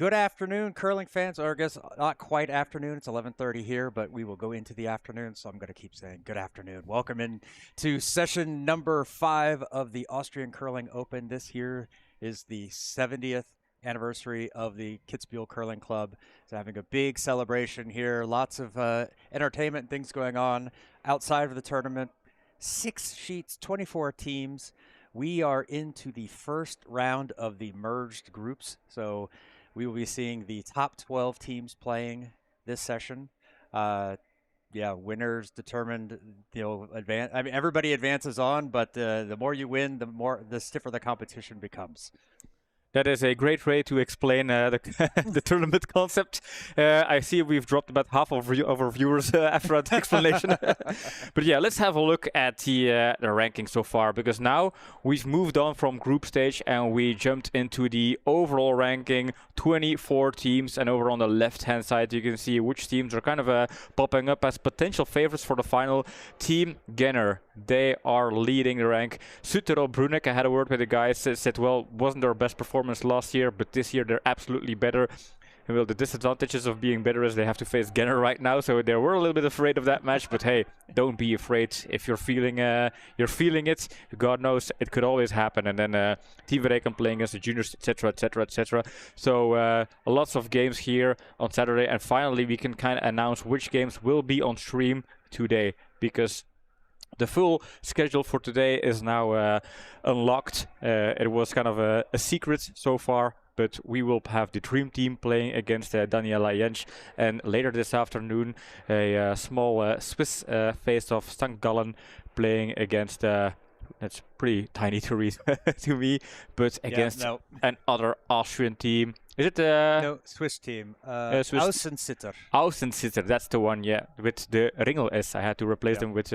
Good afternoon, curling fans, or I guess not quite afternoon. It's 11:30 here, but we will go into the afternoon, so I'm going to keep saying good afternoon. Welcome in to session number 5 of the Austrian Curling Open. This year is the 70th anniversary of the Kitzbühel Curling Club. It's having a big celebration here, lots of entertainment and things going on outside of the tournament. 6 sheets, 24 teams. We are into the first round of the merged groups, so we will be seeing the top 12 teams playing this session. Yeah, winners determined, advance. I mean, everybody advances on, but the more you win, the stiffer the competition becomes. That is a great way to explain the tournament concept. I see we've dropped about half of our viewers after that explanation. But yeah, let's have a look at the ranking so far, because now we've moved on from group stage and we jumped into the overall ranking. 24 teams, and over on the left-hand side you can see which teams are kind of popping up as potential favorites for the final. Team Genner, they are leading the rank. Suttero Brunek, I had a word with the guys, said, well, wasn't their best performance last year, but this year they're absolutely better. And well, the disadvantages of being better is they have to face Genner right now, so they were a little bit afraid of that match. But hey, don't be afraid. If you're feeling it, God knows it could always happen. And then Team Verreken playing against the juniors, etc., etc., etc. So lots of games here on Saturday, and finally we can kind of announce which games will be on stream today, because the full schedule for today is now unlocked. It was kind of a secret so far, but we will have the Dreamteam playing against Daniela Jentsch, and later this afternoon a small Swiss face-off, St. Gallen, playing against that's pretty tiny to read to me, but against another Austrian team. Is it no, Swiss team? Swiss Außensitter. Außensitter, that's the one, yeah. With the Ringel S, I had to replace them with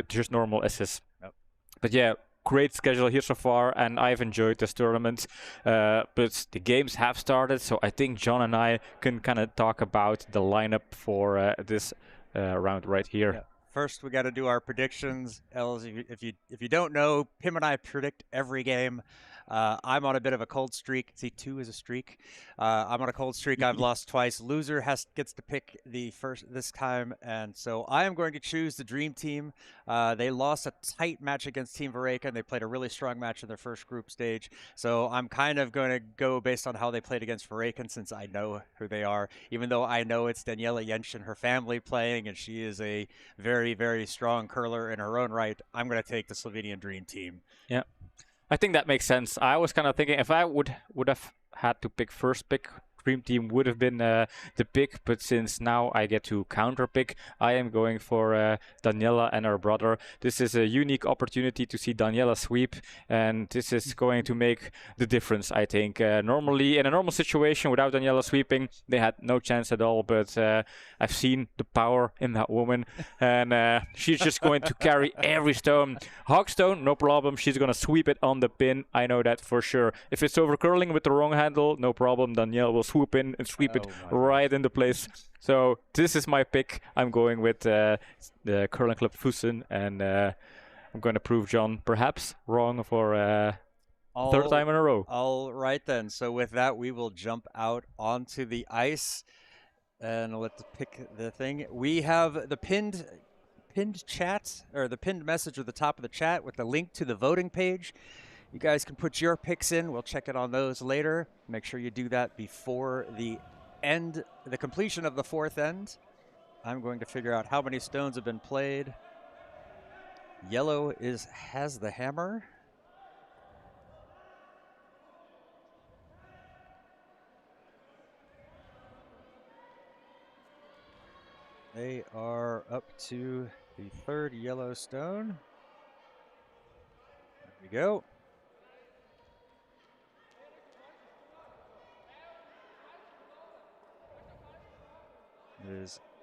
just normal S's. Yep. But yeah, great schedule here so far, and I've enjoyed this tournament. But the games have started, so I think John and I can kind of talk about the lineup for this round right here. Yeah. First, we got to do our predictions. Els, if you don't know, Pim and I predict every game. I'm on a bit of a cold streak. See, 2 is a streak. I'm on a cold streak. I've lost twice. Loser gets to pick the first this time, and so I am going to choose the Dream Team. They lost a tight match against Team Verreken. They played a really strong match in their first group stage, so I'm kind of going to go based on how they played against Verreken, since I know who they are, even though I know it's Daniela Jentsch and her family playing, and she is a very, very strong curler in her own right. I'm going to take the Slovenian Dream Team. Yeah. I think that makes sense. I was kind of thinking if I would have had to pick first pick, Dream Team would have been the pick, but since now I get to counter pick, I am going for Daniela and her brother. This is a unique opportunity to see Daniela sweep, and this is going to make the difference, I think. Normally, in a normal situation without Daniela sweeping, they had no chance at all, but I've seen the power in that woman, and she's just going to carry every stone. Hogstone, no problem. She's going to sweep it on the pin. I know that for sure. If it's over curling with the wrong handle, no problem. Daniela will swoop in and sweep it right into place. So this is my pick. I'm going with the Curling Club Füssen, and I'm going to prove John perhaps wrong for third time in a row. All right then. So with that, we will jump out onto the ice and let's pick the thing. We have the pinned chat, or the pinned message at the top of the chat with the link to the voting page. You guys can put your picks in. We'll check it on those later. Make sure you do that before the completion of the 4th end. I'm going to figure out how many stones have been played. Yellow has the hammer. They are up to the 3rd yellow stone. There we go.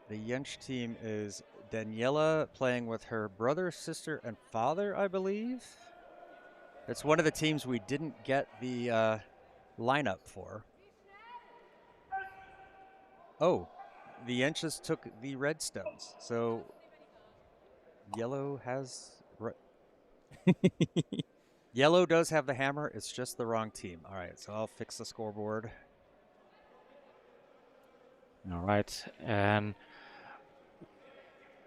The Jentsch team is Daniela playing with her brother, sister, and father, I believe. It's one of the teams we didn't get the lineup for. Oh, the Jentsches took the red stones, so yellow has... Yellow does have the hammer. It's just the wrong team. All right, so I'll fix the scoreboard. All right, and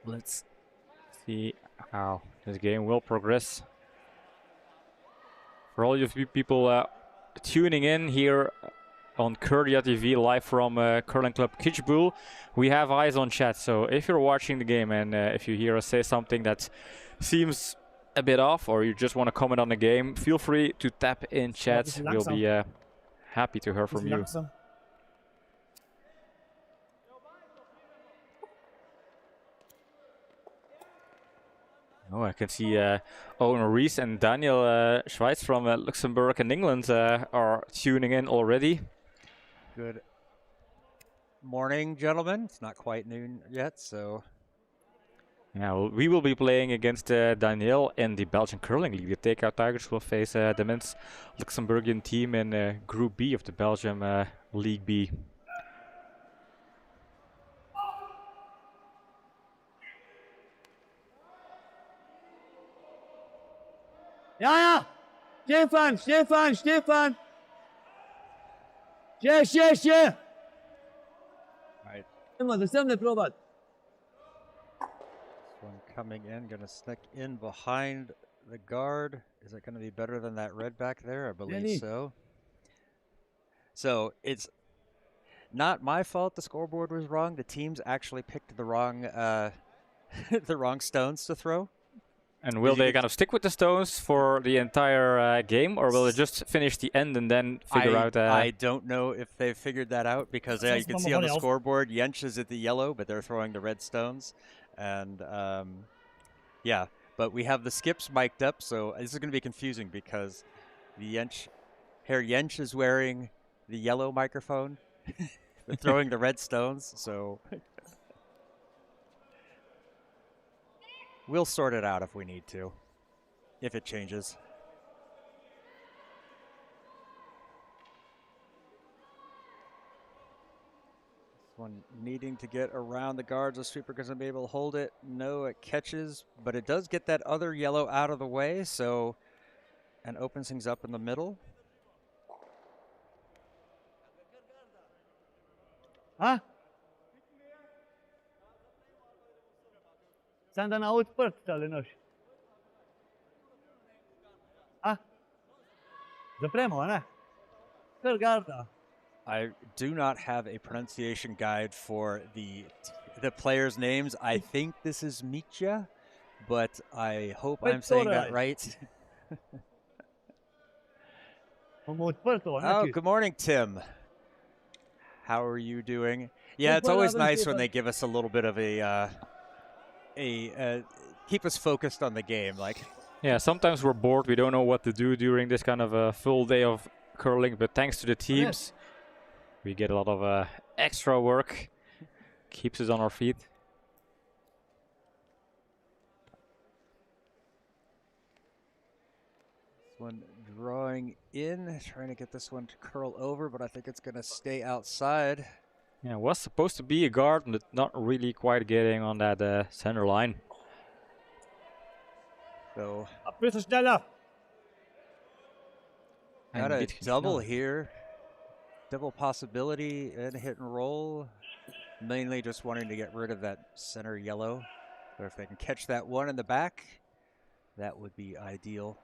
let's see how this game will progress. For all of you people tuning in here on Curlia TV live from Curling Club Kitzbühel, we have eyes on chat. So if you're watching the game and if you hear us say something that seems a bit off, or you just want to comment on the game, feel free to tap in chat. We'll be happy to hear from you. Oh, I can see Owen Rees and Daniel Schweiz from Luxembourg and England are tuning in already. Good morning, gentlemen. It's not quite noon yet, so... Yeah, well, we will be playing against Daniel in the Belgian Curling League. The Takeout Tigers will face the men's Luxembourgian team in Group B of the Belgium League B. Ja! Stefan! Steh! Right. Immer, das haben wir probiert. This one coming in, gonna sneak in behind the guard. Is it gonna be better than that red back there? I believe so. So it's not my fault the scoreboard was wrong. The teams actually picked the wrong the wrong stones to throw. And will they kind of stick with the stones for the entire game, or will they just finish the end and then figure out... I don't know if they've figured that out, because you can see on the scoreboard, Jentsch is at the yellow, but they're throwing the red stones. And yeah, but we have the skips mic'd up, so this is going to be confusing because the Herr Jentsch is wearing the yellow microphone. They're throwing the red stones, so... We'll sort it out if we need to, if it changes. This one needing to get around the guards. The sweeper doesn't be able to hold it. No, it catches, but it does get that other yellow out of the way, so, and opens things up in the middle. Huh? Sen dan output stellen oss. Ah? Zapremo, ne? Garda. I do not have a pronunciation guide for the players' names. I think this is Mitja, but I hope I'm saying that right. Oh, good morning, Tim. How are you doing? Yeah, it's always nice when they give us a little bit of keep us focused on the game. Like, yeah, sometimes we're bored. We don't know what to do during this kind of a full day of curling, but thanks to the teams, we get a lot of extra work. Keeps us on our feet. This one drawing in, trying to get this one to curl over, but I think it's going to stay outside. Yeah, it was supposed to be a guard, but not really quite getting on that center line. So, got a double here. Double possibility and hit and roll. Mainly just wanting to get rid of that center yellow. Or if they can catch that one in the back, that would be ideal.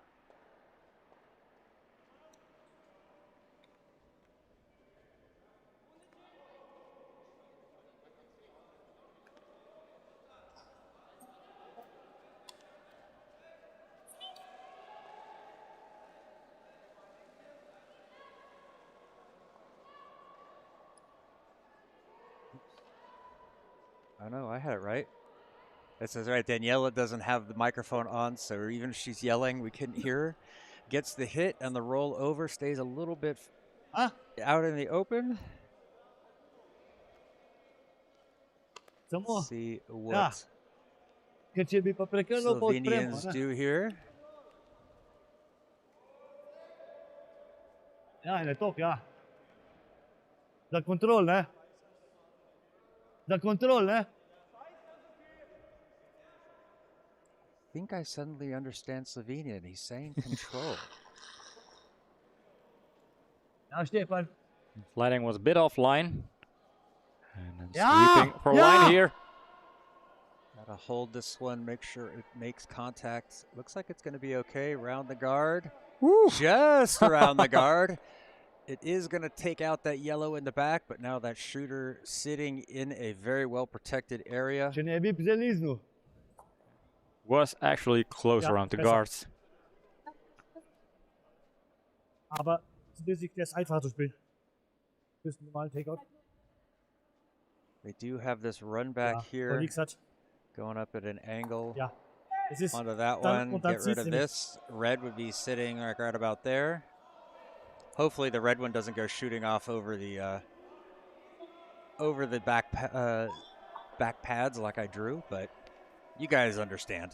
I know, I had it right. That says right, Daniela doesn't have the microphone on, so even if she's yelling, we couldn't hear her. Gets the hit, and the roll over stays a little bit out in the open. Let's see what Slovenians do here. Ja, in de top, ja. Dat controle, hè? Dat controle, hè? I think I suddenly understand Slovenian. He's saying control. Ja, Stefan. Lighting was a bit offline. And then Yeah! sweeping for Yeah! line here. Gotta hold this one, make sure it makes contact. Looks like it's gonna be okay. Round the guard. Woo. Just around the guard. It is gonna take out that yellow in the back, but now that shooter sitting in a very well protected area. Če ne bi priliznil. Was actually close Ja, around the besser. guards. Aber der ist einfach zu spielen. Das ist ein normaler Takeout. They do have this run back Ja, here, liegt's halt. going up at an angle. Ja. Es ist Onto that dann, one, und dann get rid zieht's of nämlich. this. Red would be sitting like right about there. Hopefully the red one doesn't go shooting off over the back pads like I drew, but you guys understand.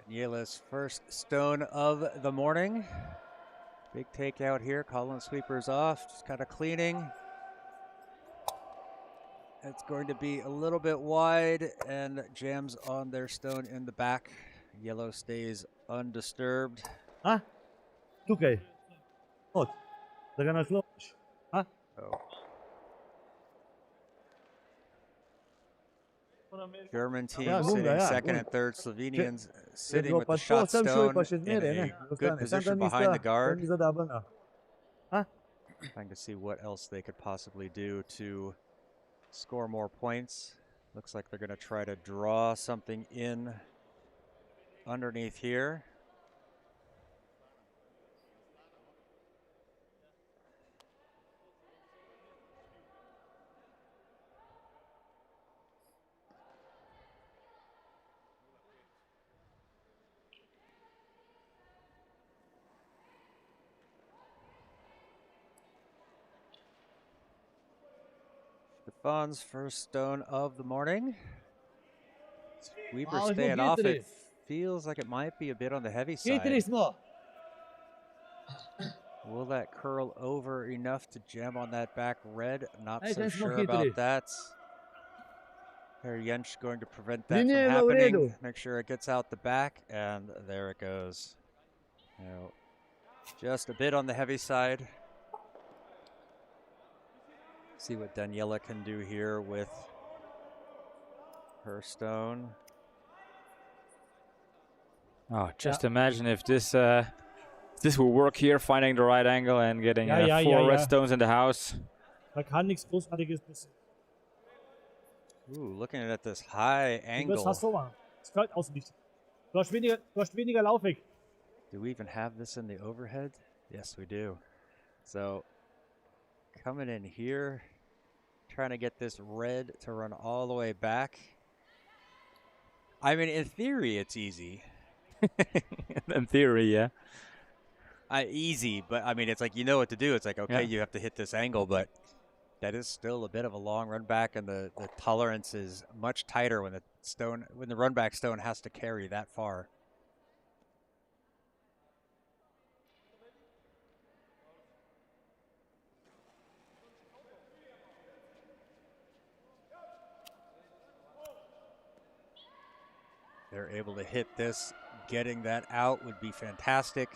Daniela's first stone of the morning. Big takeout here. Colin sweepers off, just kind of cleaning. It's going to be a little bit wide and jams on their stone in the back. Yellow stays undisturbed. Ah? Tukaj. Od. Da ga nasloviš. Ah? Oh. German team Ja, sitting Gunga, ja, second Gunga. and third. Slovenians sitting bilo with pa the to, shot sem šel stone pa še in zmeraj, ne. a good position behind the guard. Ni zadabljena. Ah? Trying to see what else they could possibly do to score more points. Looks like they're going to try to draw something in underneath here. Stefan's first stone of the morning. Sweeper Malo smo staying off. hitri. It feels like it might be a bit on the heavy Hitri side. smo. Will that curl over enough to jam on that back red? Not Hey, so thanks, sure Mohitri. about that. Jentsch going to prevent that Linija from je bila v happening. redu. Make sure it gets out the back, and there it goes. Now, just a bit on the heavy side. See what Daniela can do here with her stone. Oh, just imagine if this will work here, finding the right angle and getting Ja, four red ja. stones in the house. Da kann nichts Großartiges passieren. Ooh, looking at this high Du wirst angle. fast so machen. Es fällt außen nicht. Du hast weniger Laufweg. Do we even have this in the overhead? Yes, we do. So, coming in here, trying to get this red to run all the way back. I mean, in theory, it's easy. In theory, yeah. Easy, but I mean, it's like, you know what to do. It's like, okay, Yeah. you have to hit this angle, but that is still a bit of a long run back, and the tolerance is much tighter when the run back stone has to carry that far. They're able to hit this. Getting that out would be fantastic.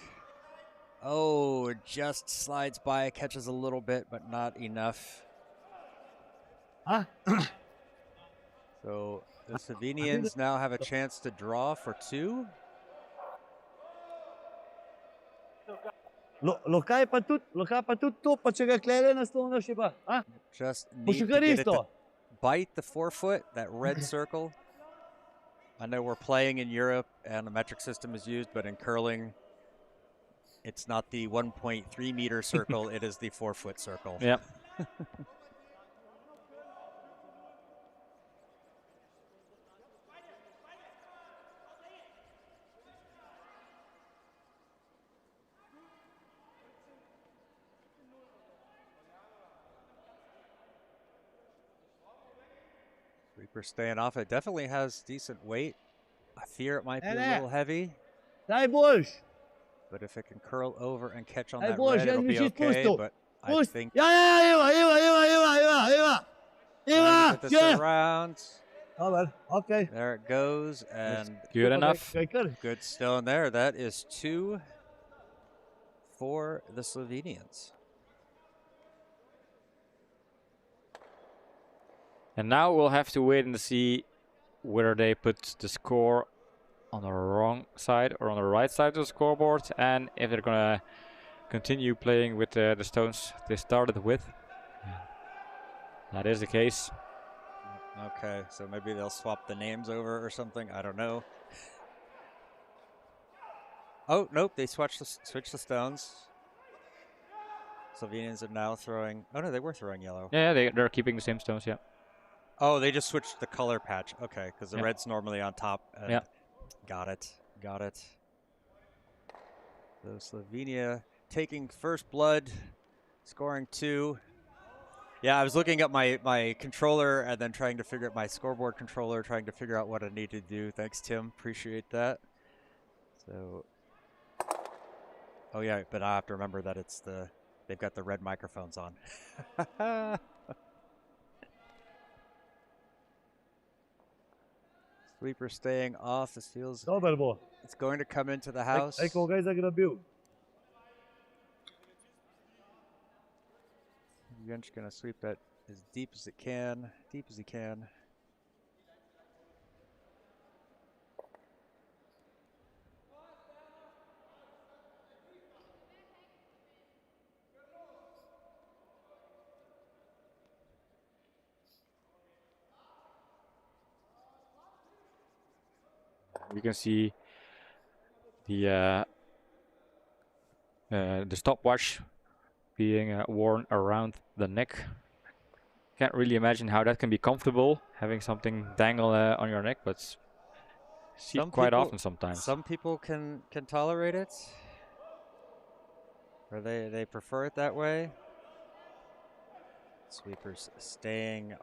Oh, it just slides by, catches a little bit, but not enough. Ah? So the Slovenians now have a chance to draw for two. Lokaj pa tudi to, pa če ga klele nasloniš, je pa. Ah? Just Boš need to kar get it to isto. bite the forefoot, that red circle. I know we're playing in Europe and the metric system is used, but in curling, it's not the 1.3 meter circle, it is the 4-foot circle. Yep. Sweeper staying off. It definitely has decent weight. I fear it might be a Hey, little heavy, Dai boljš. but if it can curl over and catch on Daj that boljš, red, jaz it'll bi be še okay. spustil. But I Pust. think Ja, ima. trying to get this Še. around. Dobar, okej. There it goes, and Good enough. Kaj kar? good stone there. That is 2 for the Slovenians. And now we'll have to wait and see whether they put the score on the wrong side or on the right side of the scoreboard, and if they're gonna continue playing with the stones they started with. That is the case. Okay, so maybe they'll swap the names over or something. I don't know. Oh, nope, they switched the stones. Slovenians are now throwing... Oh, no, they were throwing yellow. Yeah, they're keeping the same stones, yeah. Oh, they just switched the color patch. Okay, because the Yeah. red's normally on top. And Yeah. Got it. So Slovenia taking first blood, scoring 2. Yeah, I was looking at my controller and then trying to figure out my scoreboard controller, trying to figure out what I need to do. Thanks, Tim. Appreciate that. So, oh yeah, but I have to remember that they've got the red microphones on. Sweeper staying off. This feels Dobar bo. it's going to come into the house. Aj koga je zagrabil. Jentsch gonna sweep that as deep as it can, deep as he can. You can see the stopwatch being worn around the neck. Can't really imagine how that can be comfortable, having something dangle on your neck, but see it quite often sometimes. Some people can tolerate it, or they prefer it that way. Sweepers staying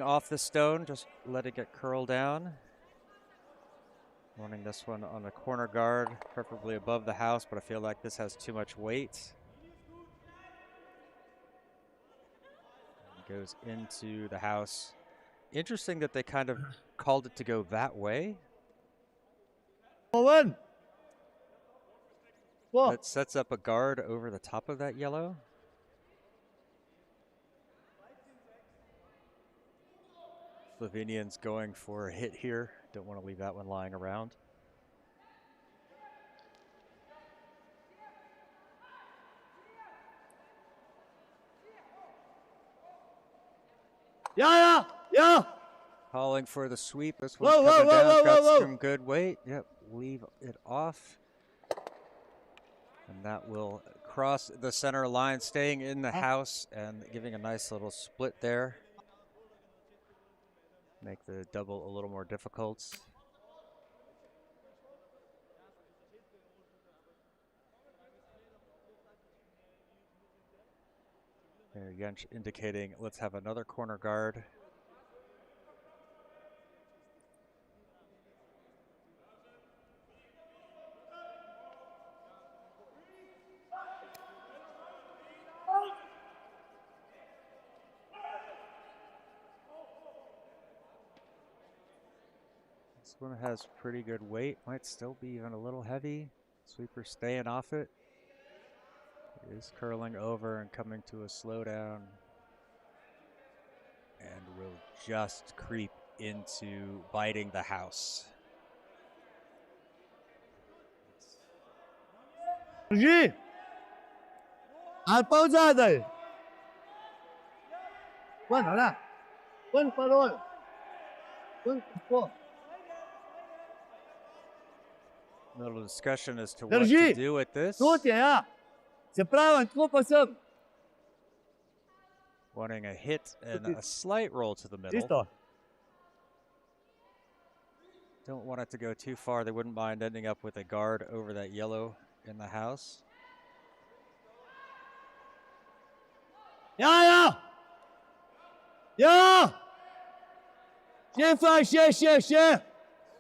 off the stone, just let it get curled down. Wanting this one on the corner guard, preferably above the house, but I feel like this has too much weight. It goes into the house. Interesting that they kind of called it to go that way. Owen. Whoa. That sets up a guard over the top of that yellow. Slovenians going for a hit here. Don't want to leave that one lying around. Ja. Calling for the sweep. This Whoa, one's coming whoa, down. whoa, It's got whoa, whoa. some good weight. Yep, leave it off. And that will cross the center line, staying in the house and giving a nice little split there. Make the double a little more difficult. There, Jentsch indicating let's have another corner guard. This one has pretty good weight. Might still be even a little heavy. Sweeper staying off it. It is curling over and coming to a slowdown. And will just creep into biting the house. Drži. Ali pa od zadaj. Ven, ali? Ven pa dol. Ven, tako. Little discussion as to what to Drži. do with this. Tot je, ja. Se pravi, tako pa sem. Wanting a hit and a slight roll to the middle. Čisto. Don't want it to go too far. They wouldn't mind ending up with a guard over that yellow in the house. Ja.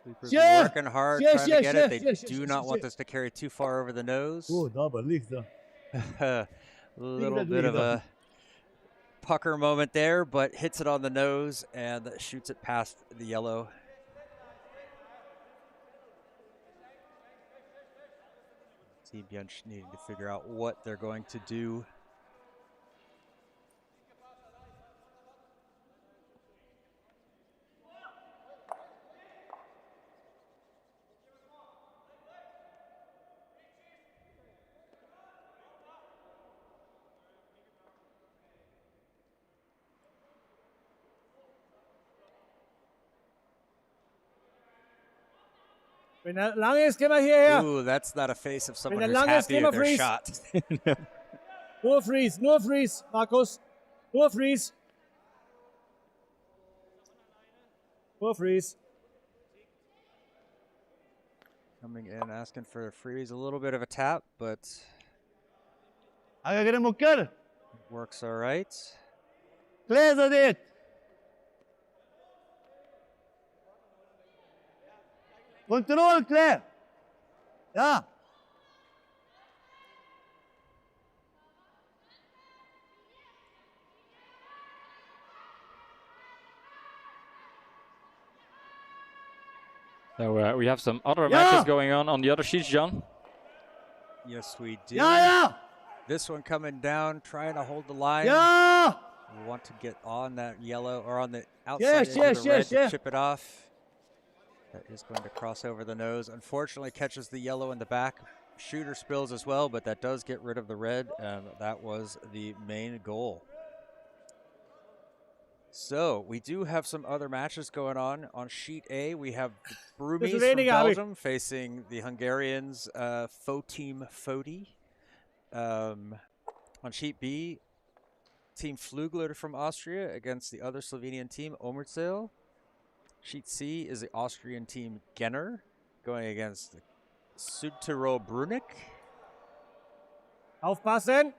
Sweepers Yeah. working hard Yeah, trying yeah, to get it. They yeah, do yeah, not want yeah. this to carry too far over the nose. Oh, double lift. A little bit of Liga. a pucker moment there, but hits it on the nose and shoots it past the yellow. Team Jentsch needing to figure out what they're going to do. Wenn er lang ist, gehen wir hierher. Ooh, that's not a face of someone Wenn who's er lang ist, happy gehen with wir their freeze. shot. Nur Freeze, Markus. Nur Freeze. Nur Freeze. Coming in, asking for a freeze. A little bit of a tap, but Aga queremos buscar. works all right. Clear dit. Control, Claire. Ja. So we have some other Yeah. matches going on the other sheets, John. Yes, we do. Ja. This one coming down, trying to hold the line. Ja. We want to get on that yellow or on the outside Yes, edge yes, of the red yes, to yes. chip it off. That is going to cross over the nose. Unfortunately, catches the yellow in the back. Shooter spills as well, but that does get rid of the red, and that was the main goal. So we do have some other matches going on. On sheet A, we have the Broomies from raining, Abby. Belgium facing the Hungarians, Team Fodi. On sheet B, Team Flugler from Austria against the other Slovenian team, Omerzel. Sheet C is the Austrian team Genner going against the Südtirol Brunik. Aufpassen.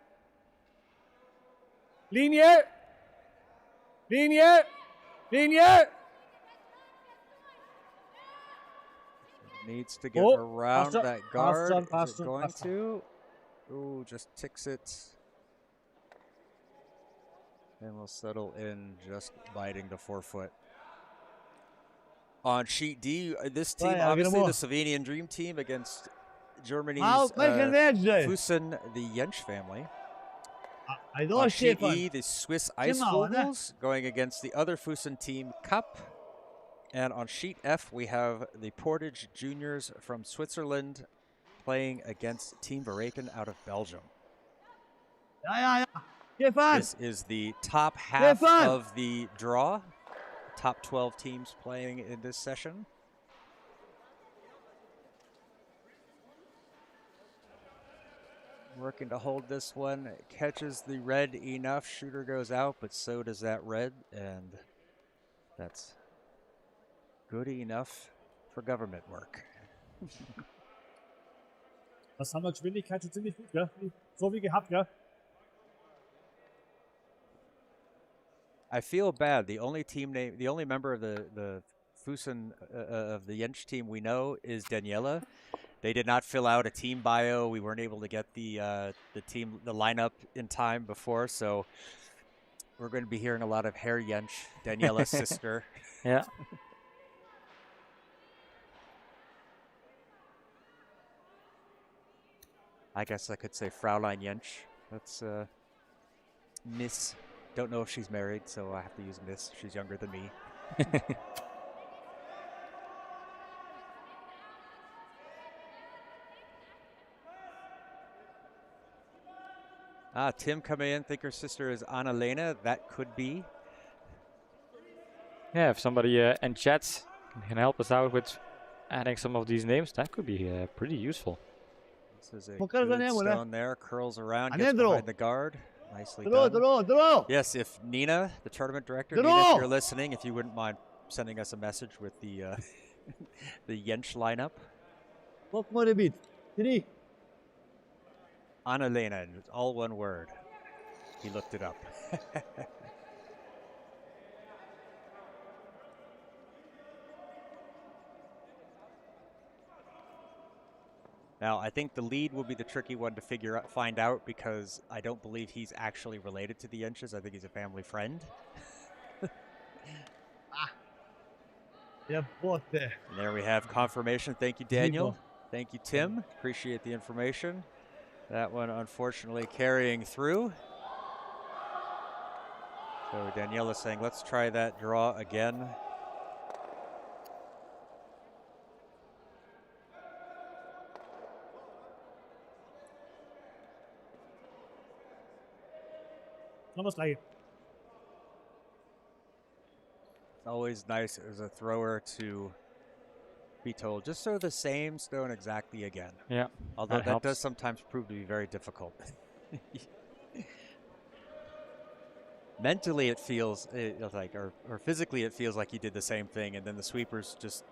Linie. Linie. Linie. Needs to get Oh, around passt that schon, guard. passt Is schon, it passt schon, going passt schon. to? Ooh, just ticks it. And we'll settle in, just biting the forefoot. On sheet D, this team, Ja, obviously genau. the Slovenian Dream Team against Germany's Welchen Wedge? Füssen, the Jentsch family. I On don't sheet Stefan. E, the Swiss Ice Genau, ne? Vogels going against the other Füssen team, Cup. And on sheet F, we have the Portage Juniors from Switzerland playing against Team Verreken out of Belgium. Ja. Stefan. This is the top half Stefan! of the draw. Top 12 teams playing in this session. Working to hold this one. Catches the red enough. Shooter goes out, but so does that red. And that's good enough for government work. Das haben wir Geschwindigkeit schon ziemlich gut, gell? So wie gehabt, gell? I feel bad. The only team name, the only member of the Füssen of the Jentsch team we know is Daniela. They did not fill out a team bio. We weren't able to get the lineup in time before, so we're going to be hearing a lot of Herr Jentsch, Daniela's sister. Yeah. I guess I could say Fraulein Jentsch. That's Miss. Don't know if she's married, so I have to use Miss. She's younger than me. Tim coming in. Think her sister is Annalena. That could be. Yeah, if somebody in chat can help us out with adding some of these names, that could be pretty useful. This is a What kind of good name was that? stone there. Curls around, gets Anendro. behind the guard. Nicely Draw, done. draw. Yes, if Nina, the tournament director, Draw. Nina, if you're listening, if you wouldn't mind sending us a message with the the Jentsch lineup. Wat moet je biedt? 3. Annalena, it's all one word. He looked it up. Now, I think the lead will be the tricky one to find out because I don't believe he's actually related to the Jentschs. I think he's a family friend. Yeah, both there. And there we have confirmation. Thank you, Daniel. Thank you, Tim. Appreciate the information. That one, unfortunately, carrying through. So Daniela saying, let's try that draw again. Almost like it. It's always nice as a thrower to be told, just throw the same stone exactly again. Yeah. Although that does sometimes prove to be very difficult. Mentally it feels like, or physically it feels like you did the same thing, and then the sweepers just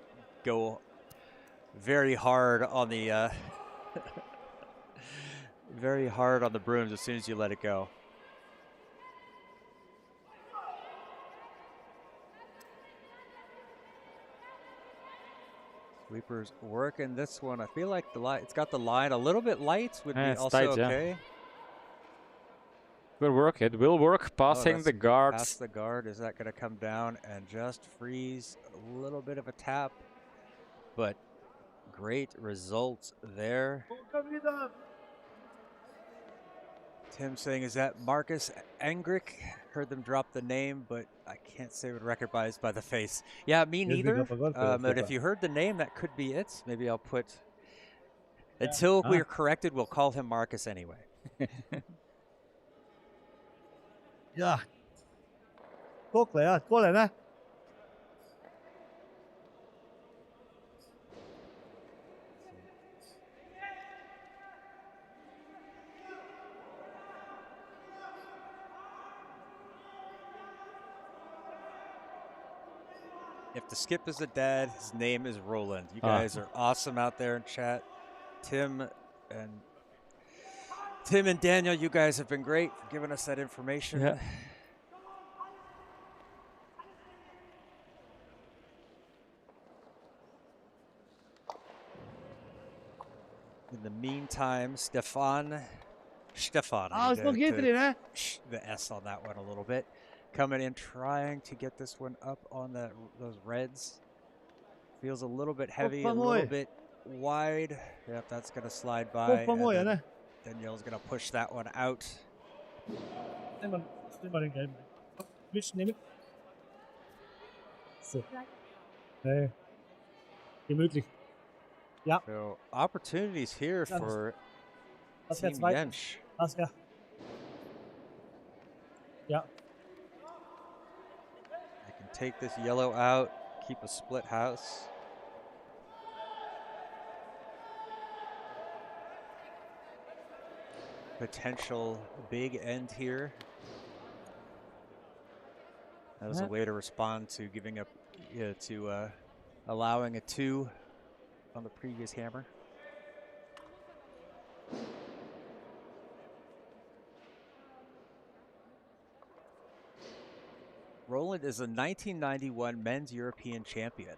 go very hard on the very hard on the brooms as soon as you let it go. Sweepers working this one. I feel like it's got the line a little bit light, would be also tight, okay. Yeah. Will work. It will work. Passing the guard. Past the guard. Is that going to come down and just freeze a little bit of a tap? But great results there. Tim saying, is that Marcus Engrick? Heard them drop the name, but I can't say what recognized by the face. Yeah, me neither. But if you heard the name, that could be it. Maybe I'll put... Until we're corrected, we'll call him Marcus anyway. Yeah. Go If the skip is a dad, his name is Roland. You guys are awesome out there in chat. Tim and Daniel, you guys have been great for giving us that information. Yeah. In the meantime, Stefan. The S on that one a little bit. Coming in, trying to get this one up on those reds. Feels a little bit heavy, a little bit wide. Yep, that's going to slide by. Danielle's going to push that one out. Yeah. So opportunities here for Team Jentsch. Yeah. They can take this yellow out, keep a split house. Potential big end here. That was a way to respond to giving up, allowing a 2 on the previous hammer. Roland is a 1991 men's European champion.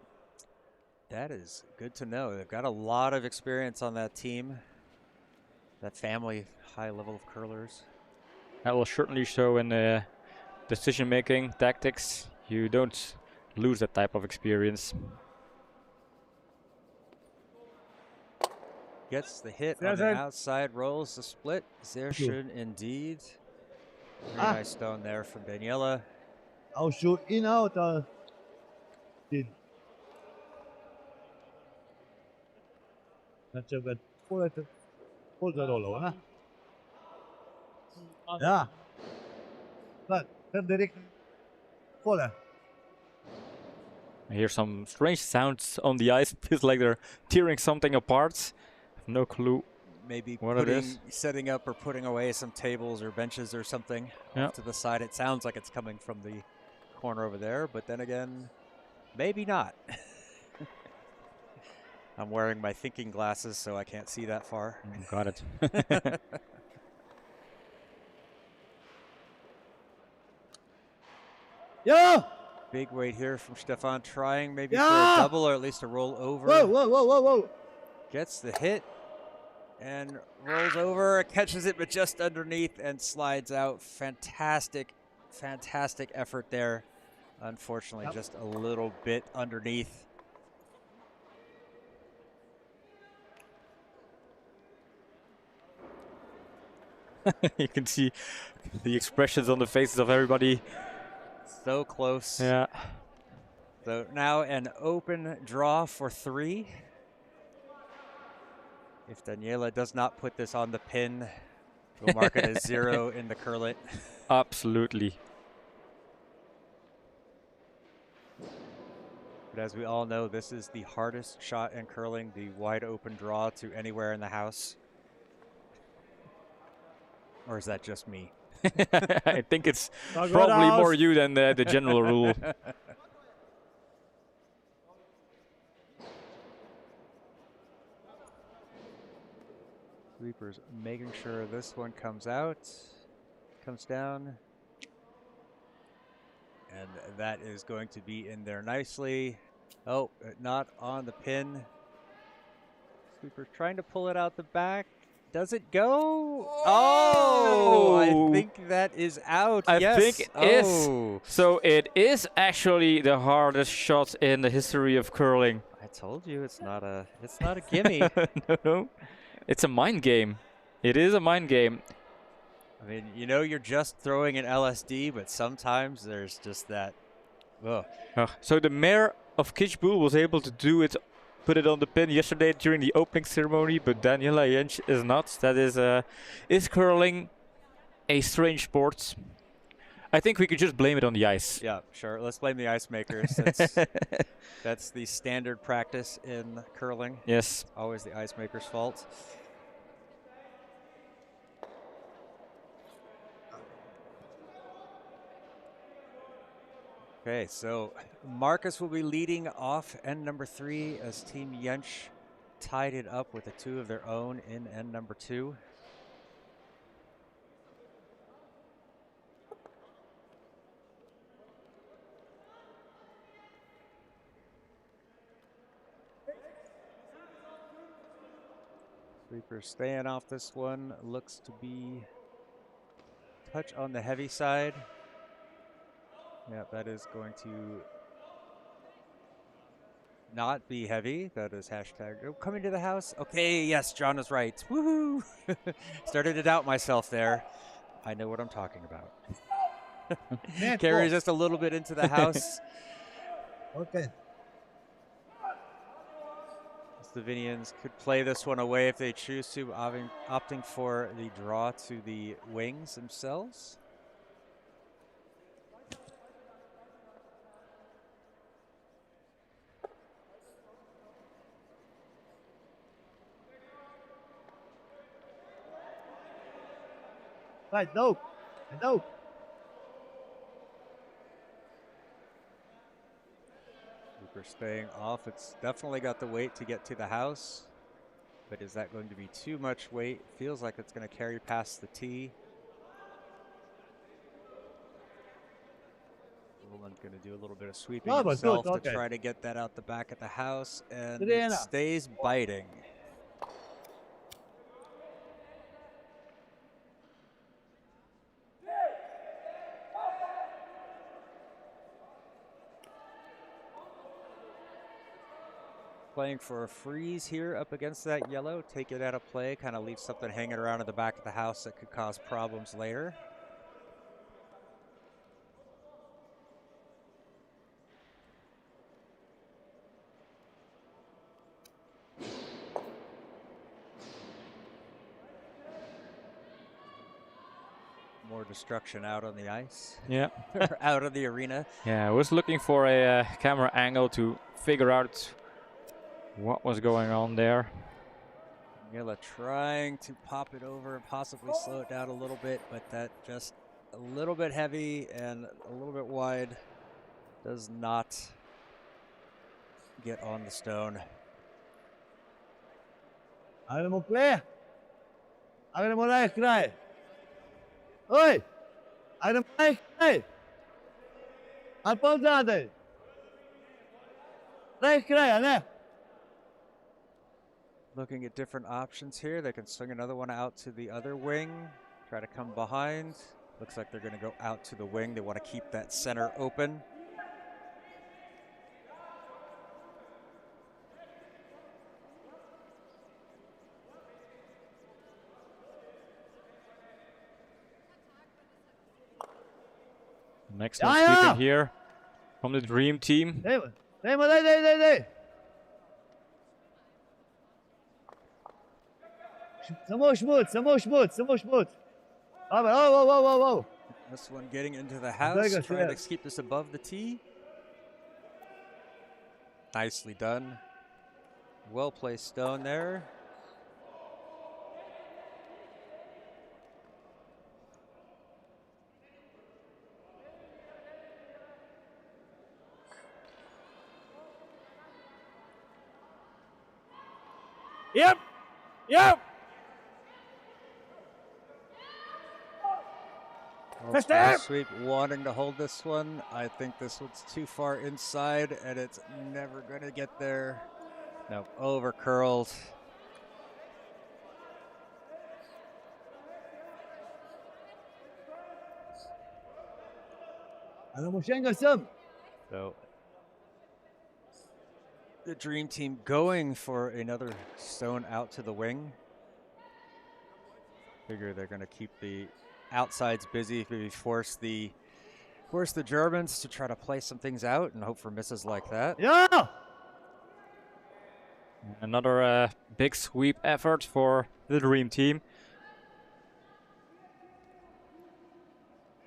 That is good to know. They've got a lot of experience on that team. That family, high level of curlers. That will certainly show in decision-making, tactics. You don't lose that type of experience. Gets the hit on the outside, rolls the split. Sehr schön indeed. Very nice stone there from Daniela. I'll shoot in out. In. That's a good. Pull the roll, huh? Yeah. But Derek, pull it. I hear some strange sounds on the ice. Feels like they're tearing something apart. No clue. Maybe what it is. Setting up or putting away some tables or benches or something off to the side. It sounds like it's coming from the corner over there, but then again, maybe not. I'm wearing my thinking glasses, so I can't see that far. Got it. Yeah. Big weight here from Stefan, trying maybe for a double or at least a roll over. Whoa. Gets the hit. and rolls over, catches it, but just underneath and slides out. Fantastic, fantastic effort there. Unfortunately, just a little bit underneath. You can see the expressions on the faces of everybody. So close. Yeah. So now an open draw for 3. If Daniela does not put this on the pin, we'll mark it as 0 in the curlet. Absolutely. But as we all know, this is the hardest shot in curling, the wide open draw to anywhere in the house. Or is that just me? I think it's probably more you than the general rule. Sweeper's making sure this one comes out, comes down. And that is going to be in there nicely. Oh, not on the pin. Sweeper's trying to pull it out the back. Does it go? Oh, I think that is out. I yes. think it is. So it is actually the hardest shot in the history of curling. I told you it's not a gimme. No. It's a mind game. It is a mind game. I mean, you know, you're just throwing an LSD, but sometimes there's just that. Ugh. So the mayor of Kitzbühel was able to do it, put it on the pin yesterday during the opening ceremony, but Daniela Jentsch is not. That is curling a strange sport? I think we could just blame it on the ice. Yeah, sure. Let's blame the ice makers. That's the standard practice in curling. Yes. Always the ice maker's fault. Okay, so Marcus will be leading off end number 3 as Team Jentsch tied it up with a 2 of their own in end number 2. Sweeper staying off this one. Looks to be touch on the heavy side. Yeah, that is going to not be heavy. That is hashtag coming to the house. Okay, yes, John is right. Woohoo! Started to doubt myself there. I know what I'm talking about. Carries just a little bit into the house. Okay. Slovenians could play this one away if they choose to, opting for the draw to the wings themselves. Right, no. No. Cooper staying off. It's definitely got the weight to get to the house. But is that going to be too much weight? Feels like it's going to carry past the tee. Roland's going to do a little bit of sweeping himself to try to get that out the back of the house. And it stays biting. Playing for a freeze here up against that yellow. Take it out of play, kind of leave something hanging around in the back of the house that could cause problems later. More destruction out on the ice. Yeah. Out of the arena. Yeah, I was looking for a camera angle to figure out what was going on there. Mila trying to pop it over and possibly slow it down a little bit, but that just a little bit heavy and a little bit wide does not get on the stone. Avremo play. Avremo recht kraj. Oj! Avremo recht kraj. Al pozadej. Recht kraj, a ne? Looking at different options here. They can swing another one out to the other wing, try to come behind. Looks like they're going to go out to the wing. They want to keep that center open. Next one sweeping here from the Dream Team. Dej. Samo šmut. Oh. This one getting into the house, trying to keep this above the tee. Nicely done. Well placed stone there. Yep. Sweep wanting to hold this one. I think this one's too far inside and it's never going to get there. No, over curled. So the Dream Team going for another stone out to the wing. Figure they're going to keep the outsides busy, maybe force the Germans to try to play some things out and hope for misses like that. Yeah. Another big sweep effort for the Dream Team.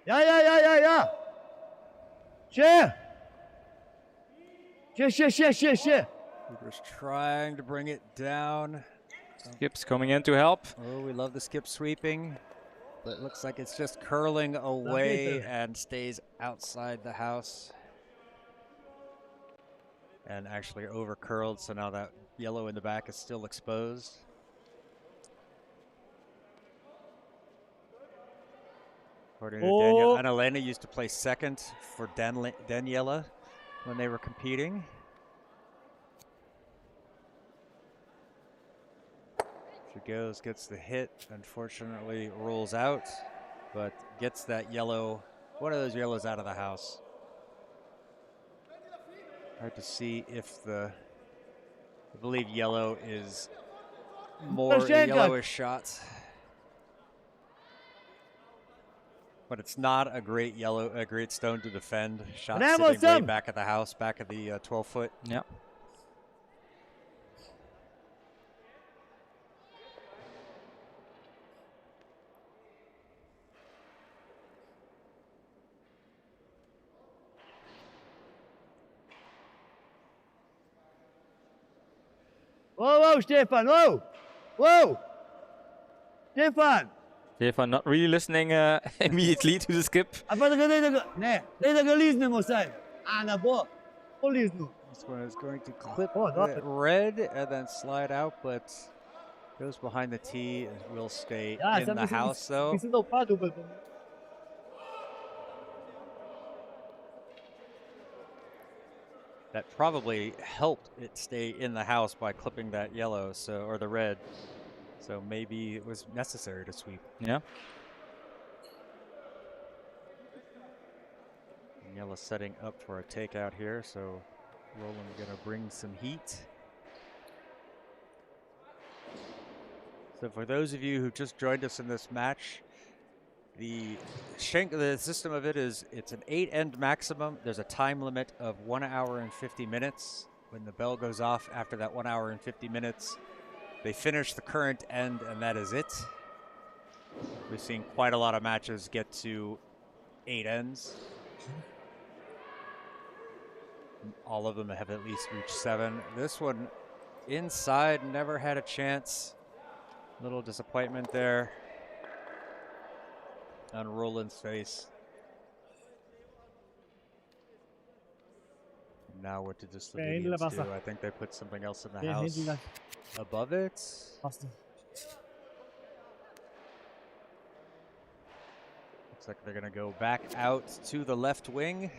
Yeah. Share. Cooper's trying to bring it down. Skips coming in to help. Oh, we love the skip sweeping. But it looks like it's just curling away and stays outside the house. And actually over curled, so now that yellow in the back is still exposed. According to Daniel, Annalena used to play second for Daniela when they were competing. She goes, gets the hit, unfortunately rolls out, but gets that yellow, one of those yellows out of the house. Hard to see if I believe yellow is more a yellowish shot. But it's not a great stone to defend. Shot sitting way back at the house, back at the 12-foot. Yeah. Whoa, Stefan, whoa. Stefan not really listening immediately to the skip. This one is going to clip the red and then slide out, but goes behind the tee and will stay in the house though. That probably helped it stay in the house by clipping that yellow, or the red. So maybe it was necessary to sweep. Yeah. And yellow setting up for a takeout here, so Roland gonna bring some heat. So for those of you who just joined us in this match, the system of it is it's an 8-end maximum. There's a time limit of 1 hour and 50 minutes. When the bell goes off after that 1 hour and 50 minutes, they finish the current end and that is it. We've seen quite a lot of matches get to 8 ends. All of them have at least reached 7. This one inside, never had a chance. Little disappointment there on Roland's face. Now what did the Slovenians do? I think they put something else in the house above it. Looks like they're gonna go back out to the left wing.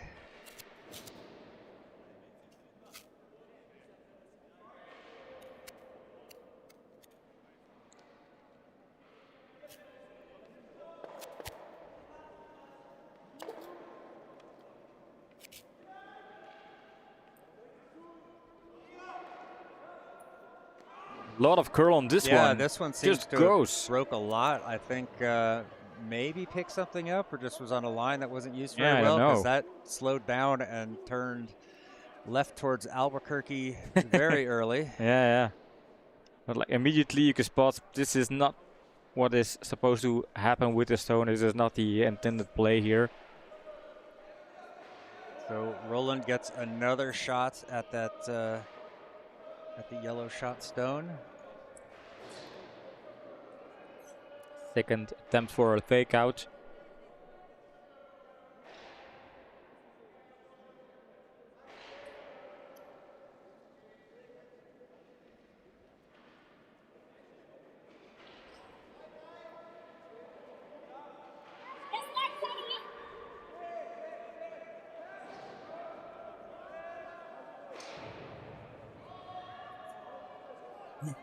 lot of curl on this one. Yeah, this one seems just to goes. have broke a lot. I think maybe picked something up or just was on a line that wasn't used Yeah, very I well, don't know. because that slowed down and turned left towards Albuquerque very early. Yeah. But like immediately you can spot this is not what is supposed to happen with the stone. This is not the intended play here. So Roland gets another shot at that at the yellow shot stone. Second attempt for a fake out.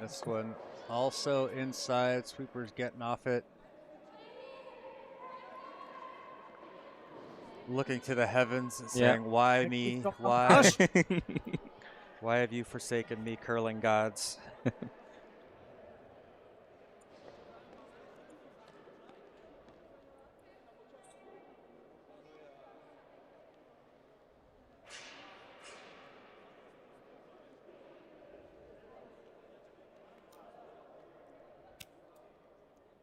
This one also inside. Sweeper's getting off it. Looking to the heavens and saying, why me? Why? Why have you forsaken me, curling gods?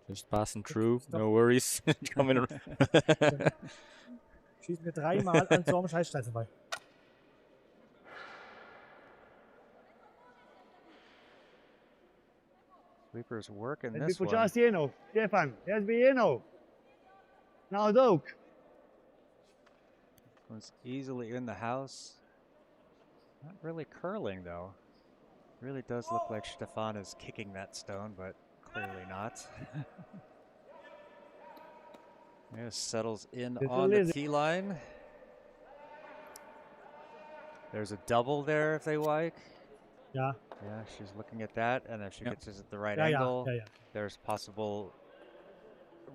Just passing through, no worries. Coming around. Schießen wir dreimal an so einem Scheißstein vorbei. Sweeper's working Het this bij one. Stefan, Stefan, het bij Nou het ook. One's easily in the house. Not really curling though. Really does look like Stefan is kicking that stone, but clearly not. Yeah, settles in on the tee line. There's a double there if they like. Ja. Yeah, she's looking at that, and if she gets this at the right Ja, angle, ja. there's possible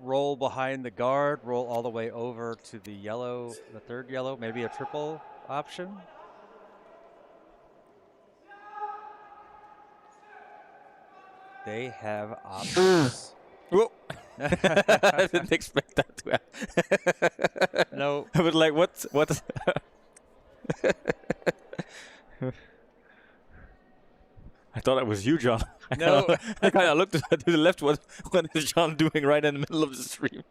roll behind the guard, roll all the way over to the yellow, the third yellow, maybe a triple option. They have options. Whoa! I didn't expect that to happen. No. I was like, what? I thought it was you, John. No. I kind of looked to the left. What is John doing right in the middle of the stream?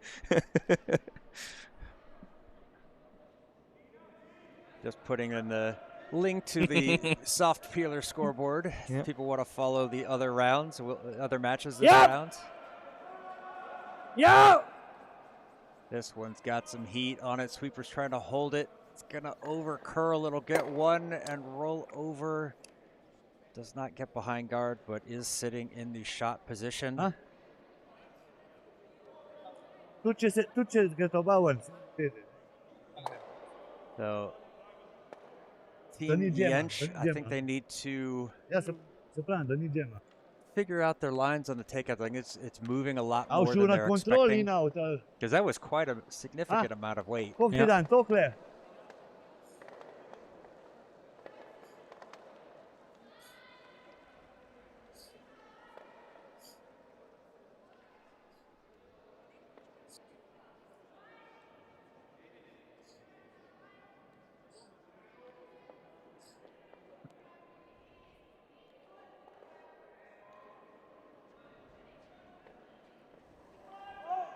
Just putting in the link to the soft peeler scoreboard. Yep. If people want to follow the other rounds, other matches this round. Yeah! This one's got some heat on it. Sweeper's trying to hold it. It's going to over curl. It'll get one and roll over. Does not get behind guard, but is sitting in the shot position. Huh? Tu ce zgotowałem. So, Team Jentsch, I think they need to figure out their lines on the takeout. I think it's moving a lot more than they're expecting. Because that was quite a significant amount of weight. Confident, Tokle.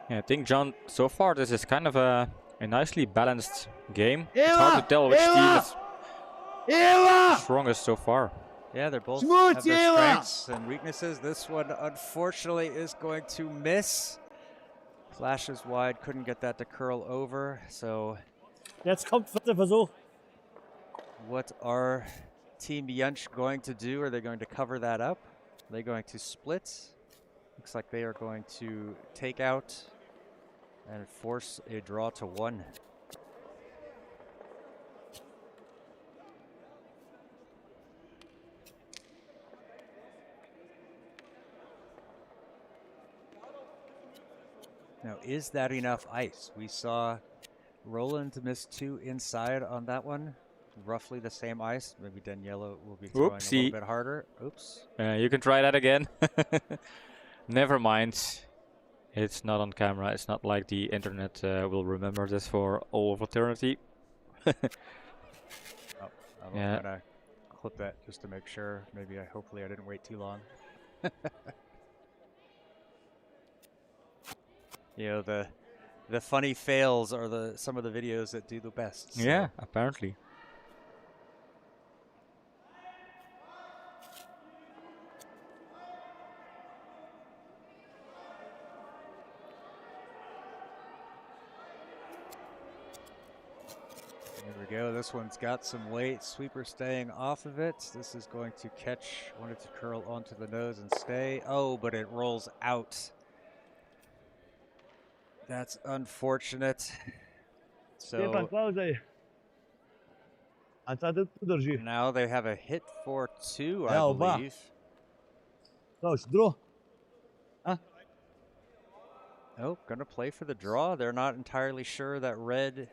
Yeah, I think, John, so far this is kind of a nicely balanced game. It's hard to tell which team is strongest so far. Yeah, they're both have their strengths and weaknesses. This one, unfortunately, is going to miss. Flashes wide, couldn't get that to curl over. So, Jetzt kommt der Versuch. what are Team Jentsch going to do? Are they going to cover that up? Are they going to split? Looks like they are going to take out and force a draw to one. Now, is that enough ice? We saw Roland miss two inside on that one. roughly the same ice. Maybe Daniela will be throwing a Oopsie. little bit harder. Oops. You can try that again. Never mind. It's not on camera. It's not like the internet will remember this for all of eternity. Oh, I'm Yeah. gonna clip that just to make sure. Maybe hopefully I didn't wait too long. You know, the funny fails are some of the videos that do the best. So. Yeah, apparently. There we go. This one's got some weight. Sweeper staying off of it. This is going to catch, wanted to curl onto the nose and stay. Oh, but it rolls out. That's unfortunate. Stefan, So pauză. Ați atât tu drži. now they have a hit for 2, I Yeah, ba. believe. Coach, draw. Oh, gonna play for the draw. They're not entirely sure that red,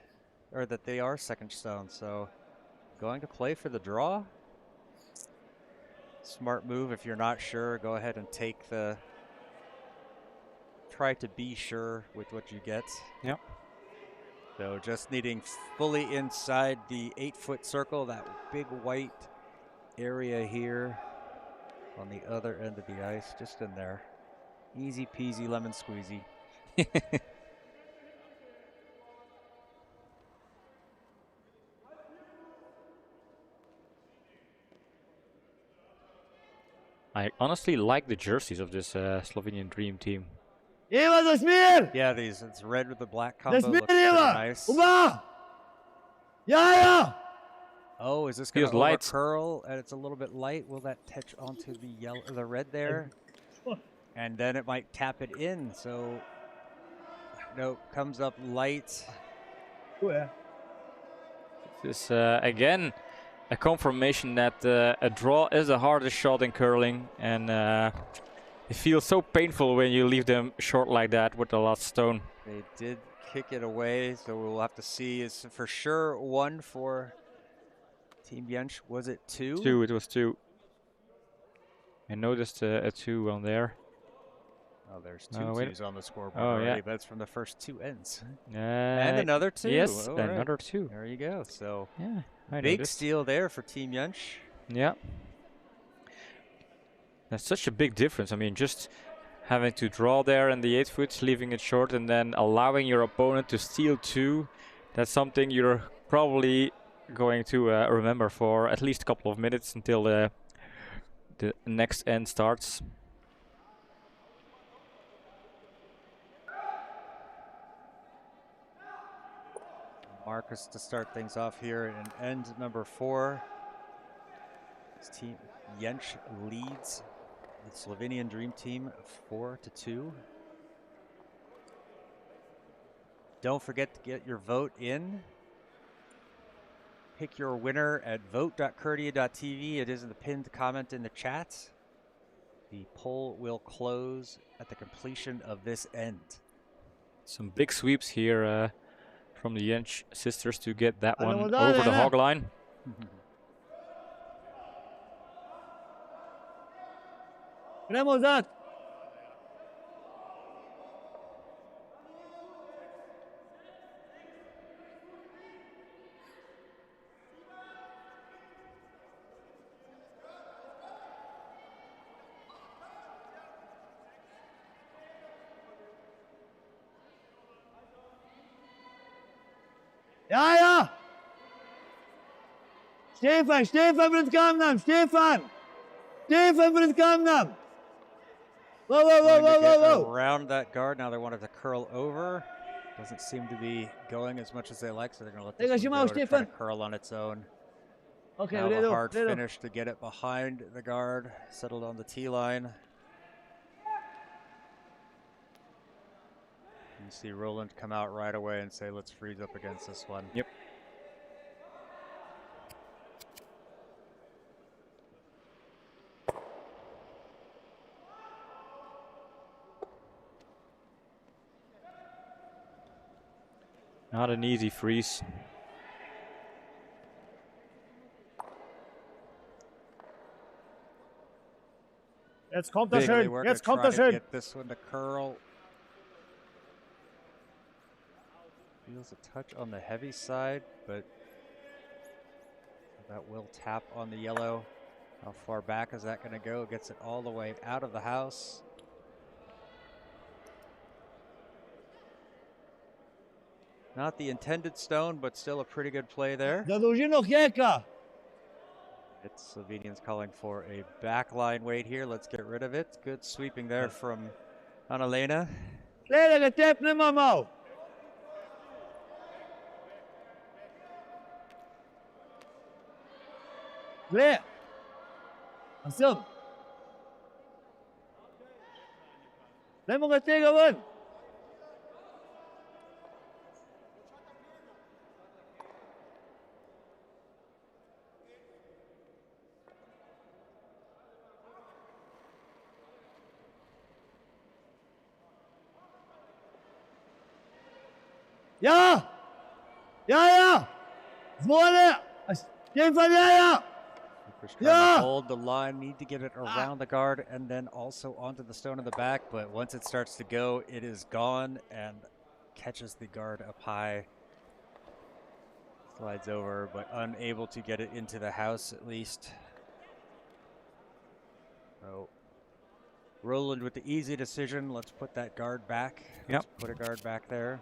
or that they are second stone. So going to play for the draw. Smart move. If you're not sure, go ahead and take the, try to be sure with what you get. Yep. So just needing fully inside the 8-foot circle, that big white area here on the other end of the ice, just in there. Easy peasy lemon squeezy. I honestly like the jerseys of this Slovenian Dream Team. Iva, za smer! Yeah, it's red with the black Za combo. smer, Looks pretty Iva! nice. Uba! Ja! Oh, is this going to Feels light. curl and it's a little bit light? Will that touch onto the yellow, the red there? And then it might tap it in. So, no, comes up light. Goed, This again a confirmation that a draw is the hardest shot in curling, and it feels so painful when you leave them short like that with the last stone. They did kick it away, so we'll have to see. It's for sure 1 for Team Jentsch. Was it 2? 2, it was 2. I noticed a 2 on there. Oh, there's 2 Oh, wait. 2s on the scoreboard Oh, already, yeah. but it's from the first 2 ends. And another 2. Yes, All right. another 2. There you go. So Yeah, I big noticed. steal there for Team Jentsch. Yeah. That's such a big difference. I mean, just having to draw there in the 8 foot, leaving it short, and then allowing your opponent to steal 2. That's something you're probably going to remember for at least a couple of minutes until the next end starts. Marcus to start things off here in end number 4. This Team Jentsch leads the Slovenian Dream Team 4-2. Don't forget to get your vote in. Pick your winner at vote.curdia.tv. It is in the pinned comment in the chat. The poll will close at the completion of this end. Some big sweeps here from the Jentsch sisters to get that one well over done, the Anna. hog line. Gremo zad! Ja! Stefan pred kamnom! Stefan pred kamnom! Whoa! Going to get around that guard. Now they wanted to curl over. Doesn't seem to be going as much as they like, so they're going to let this Ega, one go to try to Stefan. curl on its own. Okay, Now the hard redo. finish to get it behind the guard, settled on the tee line. You see Roland come out right away and say, let's freeze up against this one. Yep. Not an easy freeze. Jetzt kommt er Really schön. working Jetzt to kommt try er to schön. get this one to curl. Feels a touch on the heavy side, but that will tap on the yellow. How far back is that going to go? Gets it all the way out of the house. Not the intended stone, but still a pretty good play there. Zadłuži noch Jeka. It's Slovenians calling for a backline weight here. Let's get rid of it. Good sweeping there from Annalena. Glej, da ga tepnemo malo. Glej. A sem. Dajmo ga tega ven. Ja! Ja, ja! Zvone! Jeden Fall ja, ja! Just trying Yeah! to hold the line, need to get it around the guard and then also onto the stone in the back, but once it starts to go, it is gone and catches the guard up high. Slides over, but unable to get it into the house at least. So Roland with the easy decision. Let's put that guard back. Yep. Let's put a guard back there.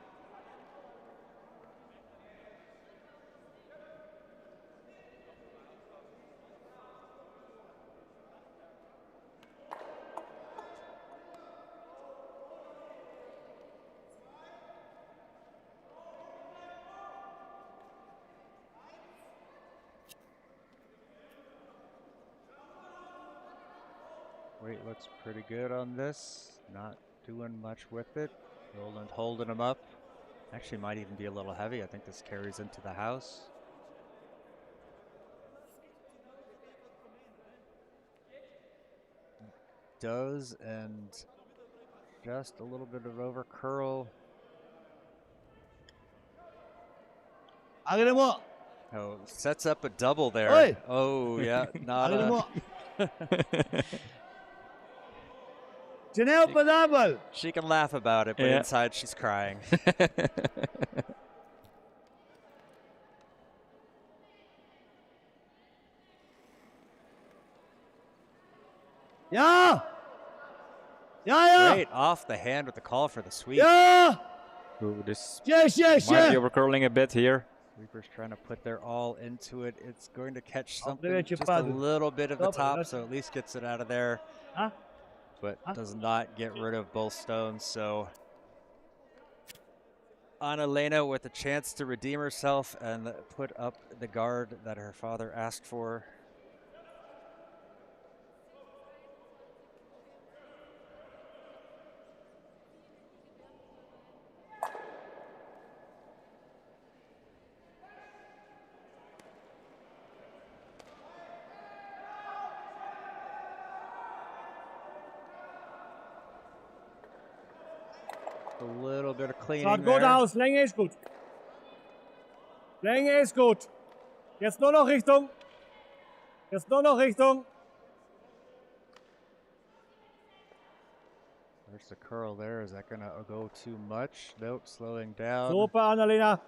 Weight looks pretty good on this. Not doing much with it. Roland holding him up. Actually might even be a little heavy. I think this carries into the house. Does, and just a little bit of over curl. A gremo. Oh, sets up a double there. Oi. Oh, yeah, not A gremo. a... Če ne upadabel. She can laugh about it, but Yeah. inside she's crying. Ja! Ja, ja! Great off the hand with the call for the sweep. Ja! Ooh, this Yes, yes, might be yes! overcurling a bit here. Sweeper's trying to put their all into it. It's going to catch Opet something, već je just a padao. little bit of the Dobro, top, znači. so at least gets it out of there, Huh? but Huh? does not get rid of both stones. So Annalena with a chance to redeem herself and put up the guard that her father asked for. A little bit of cleaning Schaut gut there. aus, Länge ist gut. Länge ist gut. Jetzt nur noch Richtung. Jetzt nur noch Richtung. There's the curl there. Is that going to go too much? Nope, slowing down. Super, Annalena.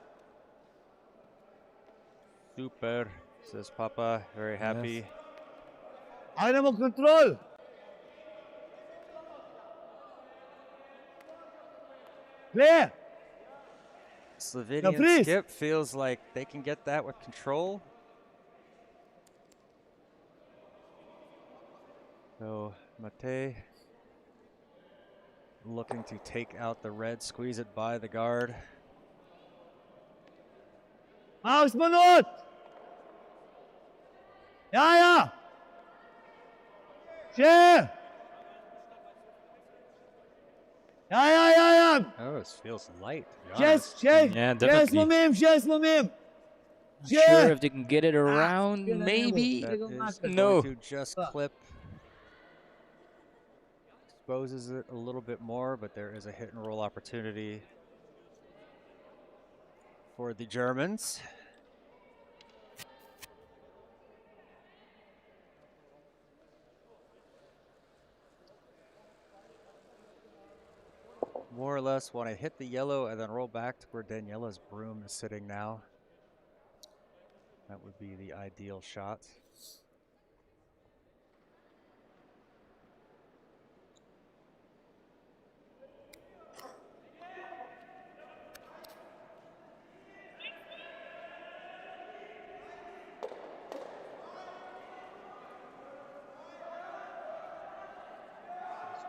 Super, says Papa. Very happy. Animal control. Clear. Slovenian please. skip feels like they can get that with control. So Mate looking to take out the red, squeeze it by the guard. Ausmanot. Ja, ja. Schön. Ja, ja, ja, ja. Oh, this feels light. to be Yes, honest. yes. Yeah, Yes, definitely. momim, yes, momim. Not sure if they can get it around, good maybe. That is No. going to just clip. Exposes it a little bit more, but there is a hit and roll opportunity for the Germans. more or less want to hit the yellow and then roll back to where Daniela's broom is sitting now. That would be the ideal shot. This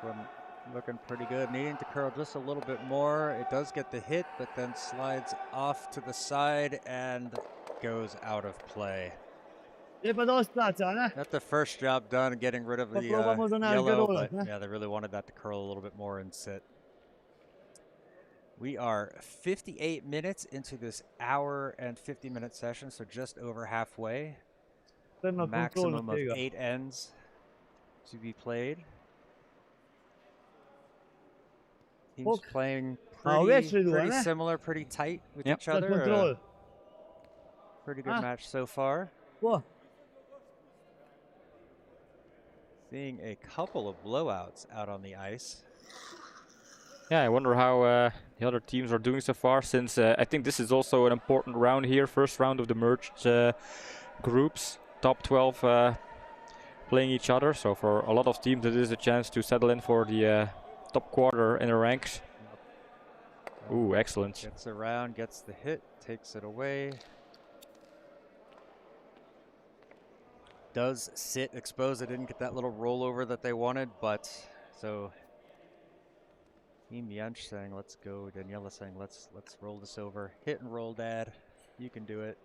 one looking pretty good, needing to curl just a little bit more. It does get the hit, but then slides off to the side and goes out of play. Not the first job done getting rid of the yellow, but yeah, they really wanted that to curl a little bit more and sit. We are 58 minutes into this hour and 50-minute session, so just over halfway. Maximum of 8 ends to be played. Teams playing pretty similar, pretty tight with each other. Pretty good match so far. Seeing a couple of blowouts out on the ice. Yeah, I wonder how the other teams are doing so far, since I think this is also an important round here. First round of the merged groups. Top 12 playing each other. So for a lot of teams, it is a chance to settle in for the top quarter in the ranks. Ooh, excellent. Gets around, gets the hit, takes it away. Does sit exposed. It didn't get that little rollover that they wanted, but so Team Jentsch saying, let's go. Daniela saying, let's roll this over. Hit and roll, Dad. You can do it.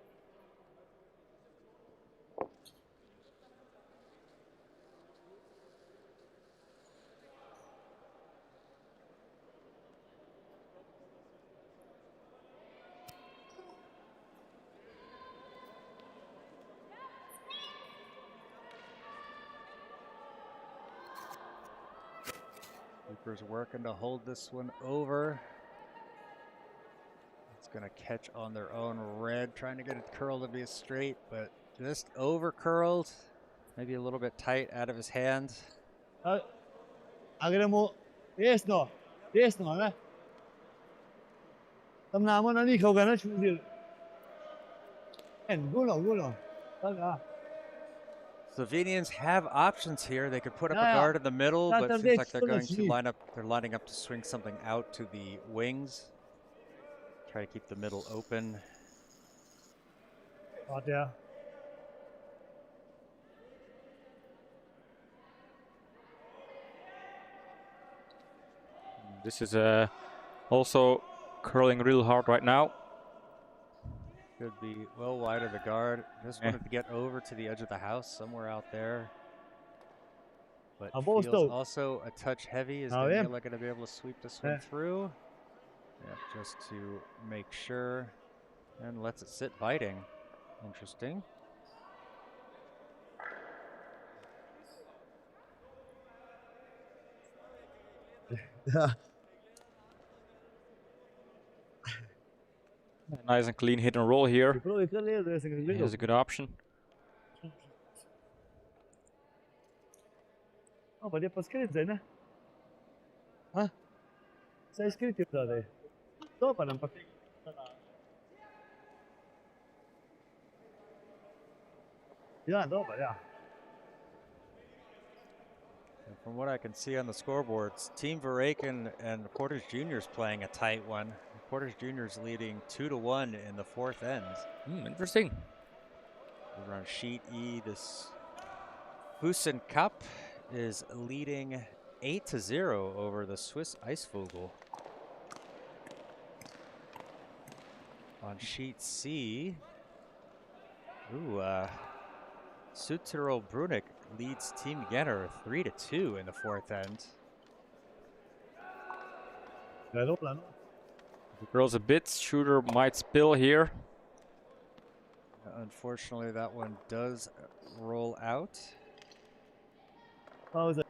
Cooper's working to hold this one over. It's going to catch on their own red, trying to get it curled to be straight, but just over curled. Maybe a little bit tight out of his hand. Agremo desno, ne? Tầm nào mà nó đi khâu gần nó chịu được. Gulo. Slovenians have options here. They could put up a guard in the middle, but it seems like they're going to line up. They're lining up to swing something out to the wings. Try to keep the middle open. This is also curling real hard right now. Could be well wide of the guard. Just wanted to get over to the edge of the house, somewhere out there. But feels also a touch heavy. Is Daniela going to be able to sweep this one through? Yeah, just to make sure. And lets it sit biting. Interesting. Nice and clean hit and roll here. Here's a good option. Oh, but it's scritto, ne? Huh? Sei scritto da te. Dopo non posso. Yeah, dopo, yeah. From what I can see on the scoreboards, Team Veraken and Portage Juniors playing a tight one. Portage Juniors leading 2-1 in the fourth end. Interesting. Over on sheet E, this Füssen Cup is leading 8-0 over the Swiss Eisvogel. On sheet C, Südtirol Bruneck leads Team Jenner 3-2 in the fourth end. The girls a bit. Shooter might spill here. Unfortunately, that one does roll out. How is it?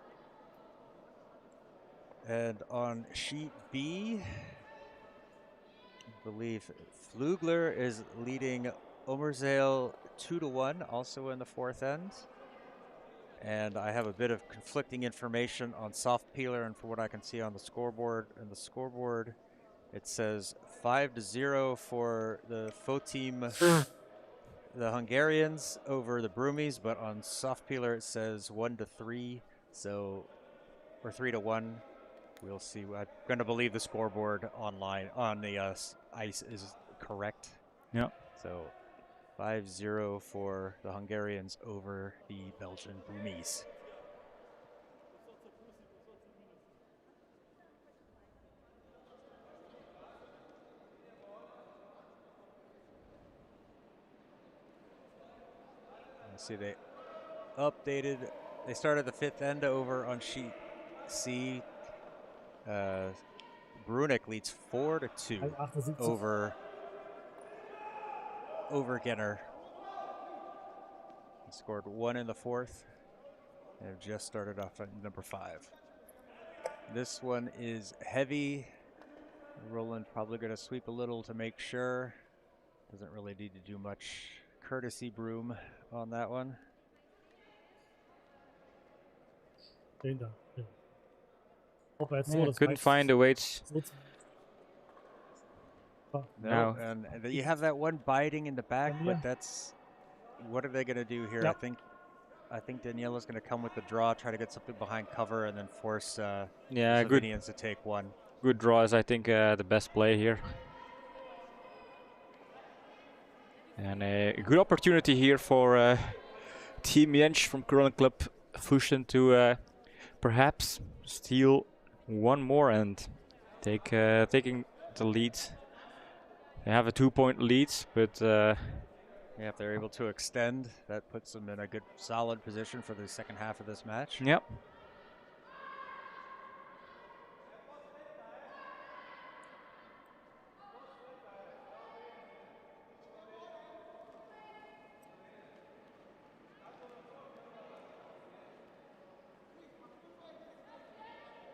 And on sheet B, I believe Flugler is leading Omerzale 2-1, also in the fourth end. And I have a bit of conflicting information on soft peeler and for what I can see on the scoreboard. And the scoreboard, it says 5-0 for the Füssen Jentsch, the Hungarians over the Broomies, but on soft peeler it says 1-3, so or 3-1. We'll see. I'm going to believe the scoreboard online on the ice is correct. Yeah. So 5-0 for the Hungarians over the Belgian Broomies. See, they updated. They started the fifth end over on sheet C. Brunik leads 4-2 over Genner. He scored 1 in the fourth. And have just started off at number 5. This one is heavy. Roland probably going to sweep a little to make sure. Doesn't really need to do much courtesy broom on that one. Couldn't find a way to... No, and you have that one biting in the back, but that's... What are they going to do here? Yep. I think Daniela's going to come with the draw, try to get something behind cover, and then force the good. Slovenians to take one. Good draw is, I think, the best play here. And a good opportunity here for Team Jentsch from Curling Club Füssen to perhaps steal one more and taking the lead. They have a 2-point lead, but yeah, if they're able to extend, that puts them in a good, solid position for the second half of this match. Yep.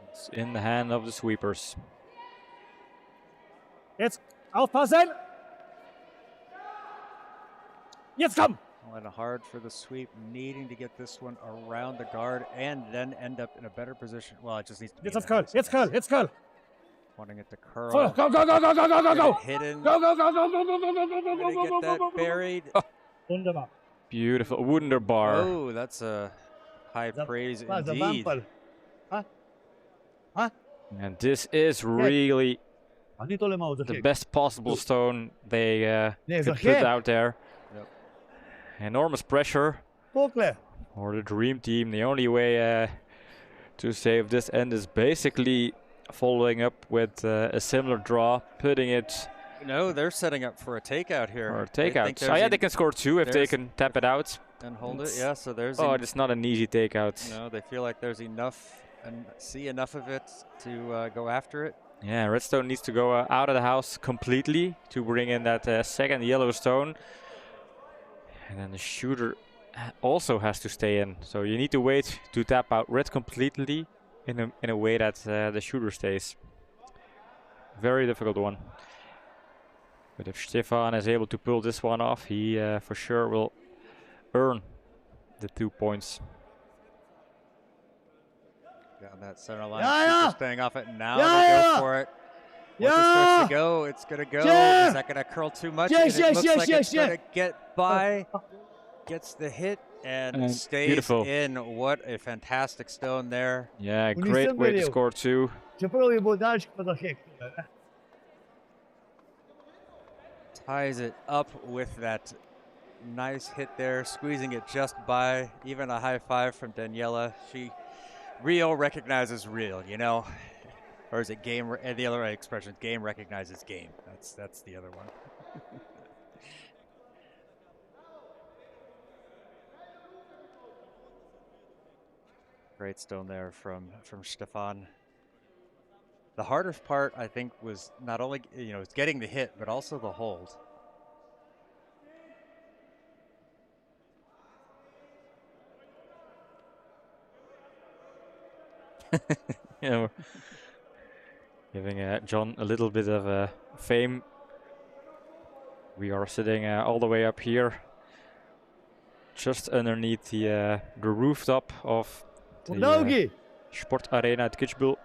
It's in the hand of the sweepers. Jetzt aufpassen! Jetzt komm! And hard for the sweep, needing to get this one around the guard and then end up in a better position. Well, it just needs to be. Jetzt auf Curl! Jetzt Curl! Jetzt Curl! Wanting it to curl. Go, go, go, go, go, go, go, go, go! Hidden. Go, go, go, go, go, go, go, go, go, Gonna go, get go, that go, go, buried. Wunderbar. Beautiful. Wunderbar. Oh, that's a high praise indeed. And this is really the best possible stone they could put out there. Yep. Enormous pressure for the Dream Team. The only way to save this end is basically following up with a similar draw, putting it... No, they're setting up for a takeout here. Or a takeout. Oh, yeah, they can score 2 if they can tap it out. And hold it, yeah, so there's... Oh, it's not an easy takeout. No, they feel like there's enough and see enough of it to go after it. Yeah, Redstone needs to go out of the house completely to bring in that second yellow stone. And then the shooter also has to stay in. So you need to wait to tap out red completely in a way that the shooter stays. Very difficult one. But if Stefan is able to pull this one off, he for sure will earn the 2 points. Down that center line, staying off it. Now they go for it. Once it starts to go, it's going to go. Is that going to curl too much? It looks like it's going to get by. Gets the hit and stays beautiful. In. What a fantastic stone there. Yeah, great way to score 2. Ties it up with that nice hit there, squeezing it just by. Even a high five from Daniela. Real recognizes real, you know, or is it game? The other expression, game recognizes game. That's the other one. Great stone there from Stefan. The hardest part, I think, was not only it's getting the hit, but also the hold. You know, giving John a little bit of fame. We are sitting all the way up here. just underneath the rooftop of the Nogi. Sportarena at Kitzbühel.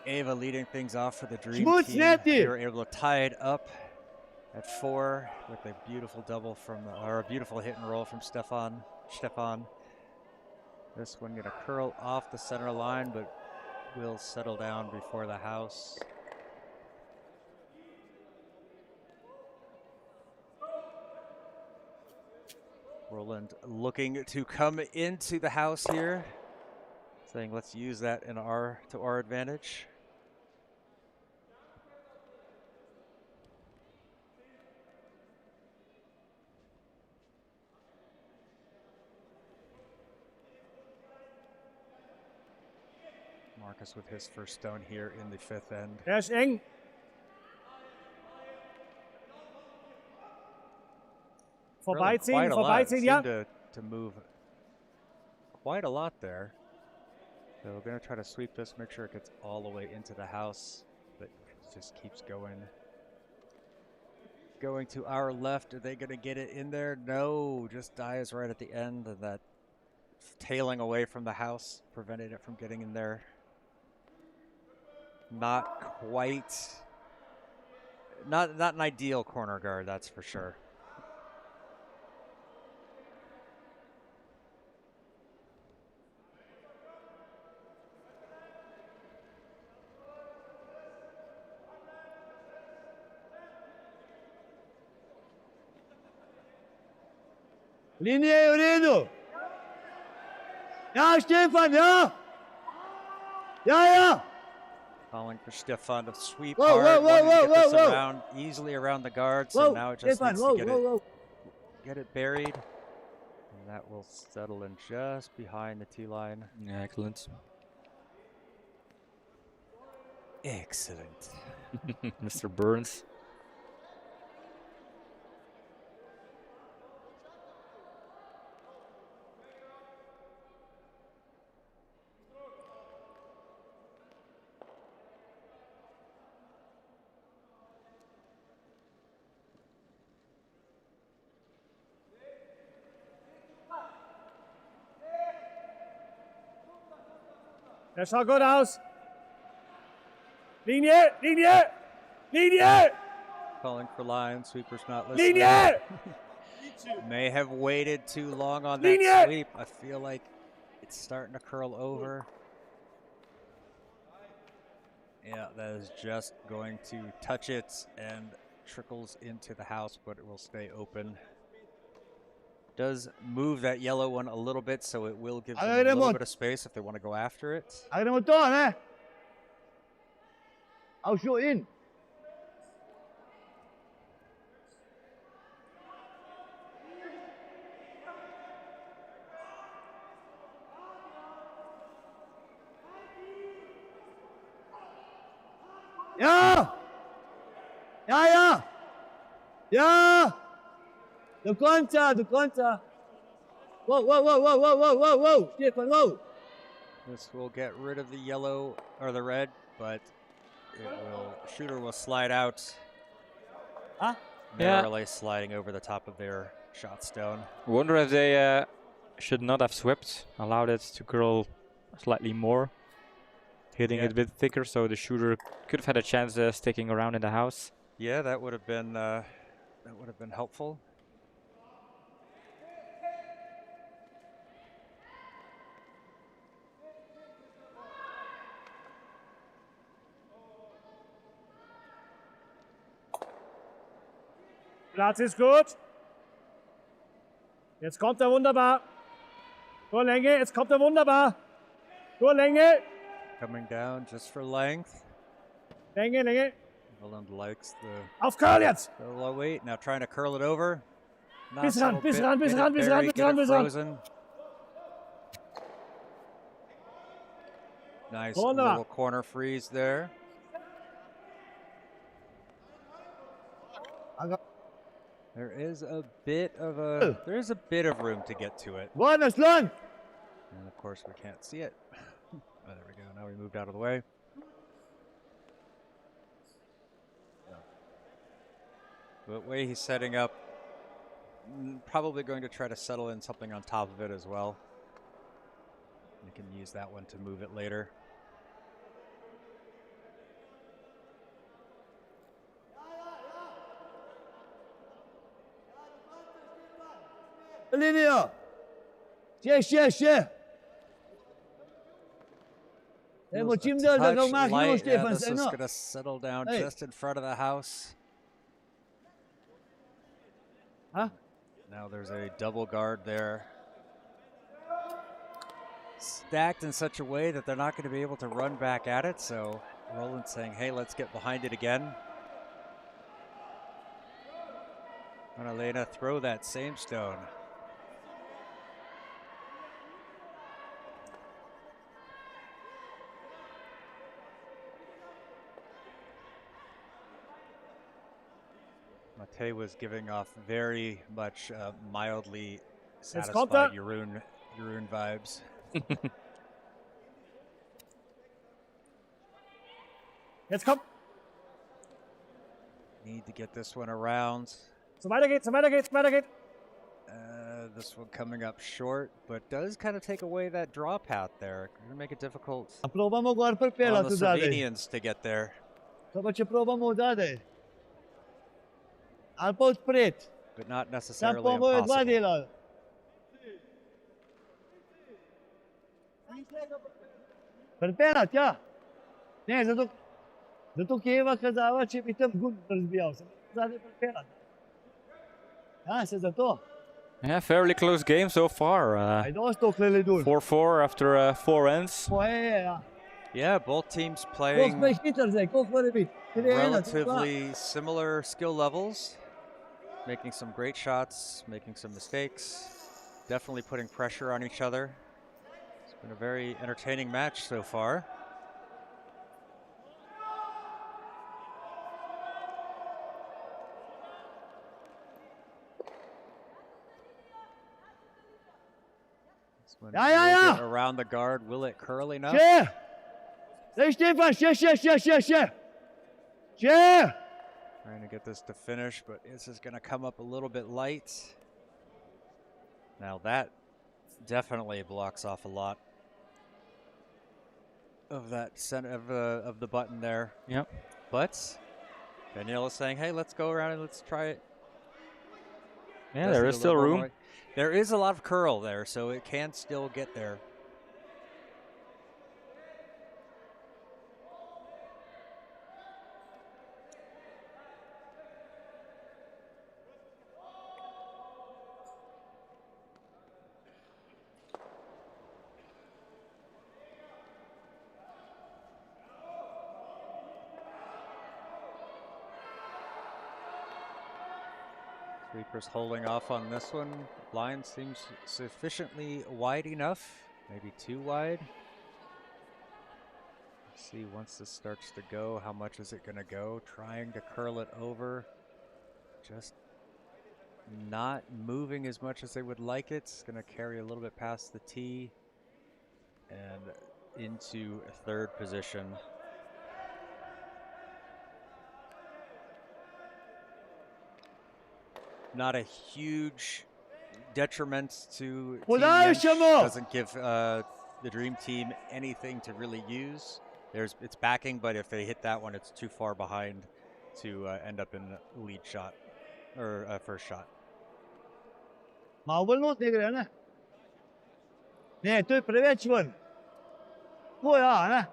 Ava leading things off for the Dream Schmutz, Team. Nettie. They were able to tie it up at 4 with a beautiful double from, or a beautiful hit and roll from Stefan. This one gonna curl off the center line, but will settle down before the house. Roland looking to come into the house here, saying let's use that to our advantage. Marcus with his first stone here in the 5th end. Er ist eng. Vorbeiziehen, vorbeiziehen, ja. To move quite a lot there. So we're going to try to sweep this, make sure it gets all the way into the house, but it just keeps going. Going to our left, are they going to get it in there? No, just dies right at the end, and that tailing away from the house prevented it from getting in there. Not quite, not an ideal corner guard, that's for sure. Linie, Uredo. Ja, Stefan, ja. Ja, ja. Calling for Stefan to sweep Whoa, hard. whoa, whoa, wanted to get whoa, this whoa. around, easily around the guard, so Whoa, now it just Stefan, needs whoa, to whoa. get it buried. And that will settle in just behind the tee line. Yeah, excellent. Excellent. Mr. Burns. Das schaut gut aus. Linie, Linie, Linie. Calling for line, sweeper's not listening. Linie. May have waited too long on Linie. that sweep. I feel like it's starting to curl over. Yeah, that is just going to touch it and trickles into the house, but it will stay open. Does move that yellow one a little bit, so it will give them a little bit of space if they want to go after it. Hij er moet door, hè? Hou zo in. Ja! Ja, ja! Ja! De contra, de contra. Whoa, whoa, whoa, whoa, whoa, whoa, whoa, whoa. Stefan, whoa. This will get rid of the yellow or the red, but shooter will slide out. Huh? Narrowly sliding over the top of their shot stone. Wonder if they should not have swept, allowed it to curl slightly more, hitting it a bit thicker, so the shooter could have had a chance sticking around in the house. Yeah, that would have been helpful. Platz ist gut. Jetzt kommt er wunderbar. Torlänge, jetzt kommt er wunderbar. Torlänge. Coming down just for length. Länge, Länge. Roland likes the Auf Curl jetzt. low weight. Now trying to curl it over. Bis ran, bis ran, bis ran, bis ran, bis ran, bis ran. Frozen. Nice Wunderbar. little corner freeze there. There is a bit of room to get to it. Woanders lang. And of course we can't see it. Oh, there we go. Now we moved out of the way. The way he's setting up probably going to try to settle in something on top of it as well. You can use that one to move it later. Linie! Ce? Emoțim de Touch dacă mai nu light. Ștefan, This să is nu. going to settle down Hey. just in front of the house. Huh? Now there's a double guard there. Stacked in such a way that they're not going to be able to run back at it. So Roland's saying, hey, let's get behind it again. Annalena throw that same stone. Mate was giving off very much mildly satisfied Jeroen vibes. Jetzt komm! Need to get this one around. So weiter geht's. This one coming up short, but does kind of take away that draw path there. Gonna make it difficult Probăm agora per pe on ela the tu dade. Slovenians to get there. După ce probăm o dade. Al pot pret. But not Dar necessarily pomă o dade impossible. la. Per pe ela, tja. Ne, zato Kijeva kazava, če bi tam gud razbijal. Sem zadnji per pe ela. Ja, se zato. Yeah, fairly close game so far. Ai dosti oklele dol. 4-4 after 4 ends. Po ja. Yeah, both teams Koliko playing smo jih hiter zdaj, koliko mora biti? 3-1, 3-2. relatively similar skill levels, making some great shots, making some mistakes, definitely putting pressure on each other. It's been a very entertaining match so far. This one Ja, will ja. get around the guard. Will it curl enough? Ce? Dai Ștefan, ce? Trying to get this to finish, but this is going to come up a little bit light. Now that definitely blocks off a lot of that center of the button there. Yep. But Danielle is saying, "Hey, let's go around and let's try it." Yeah, Does there need is a still little more room. weight. There is a lot of curl there, so it can still get there. Sweeper's holding off on this one. Line seems sufficiently wide enough, maybe too wide. Let's see, once this starts to go, how much is it going to go? Trying to curl it over, just not moving as much as they would like it. It's going to carry a little bit past the tee and into third position. Not a huge detriment to Team Jentsch. Doesn't give the Dream Team anything to really use. It's backing, but if they hit that one, it's too far behind to end up in the lead shot or first shot. Ma obrnut ne gre, ne? Ne, to je preveč ven. To ja, ne?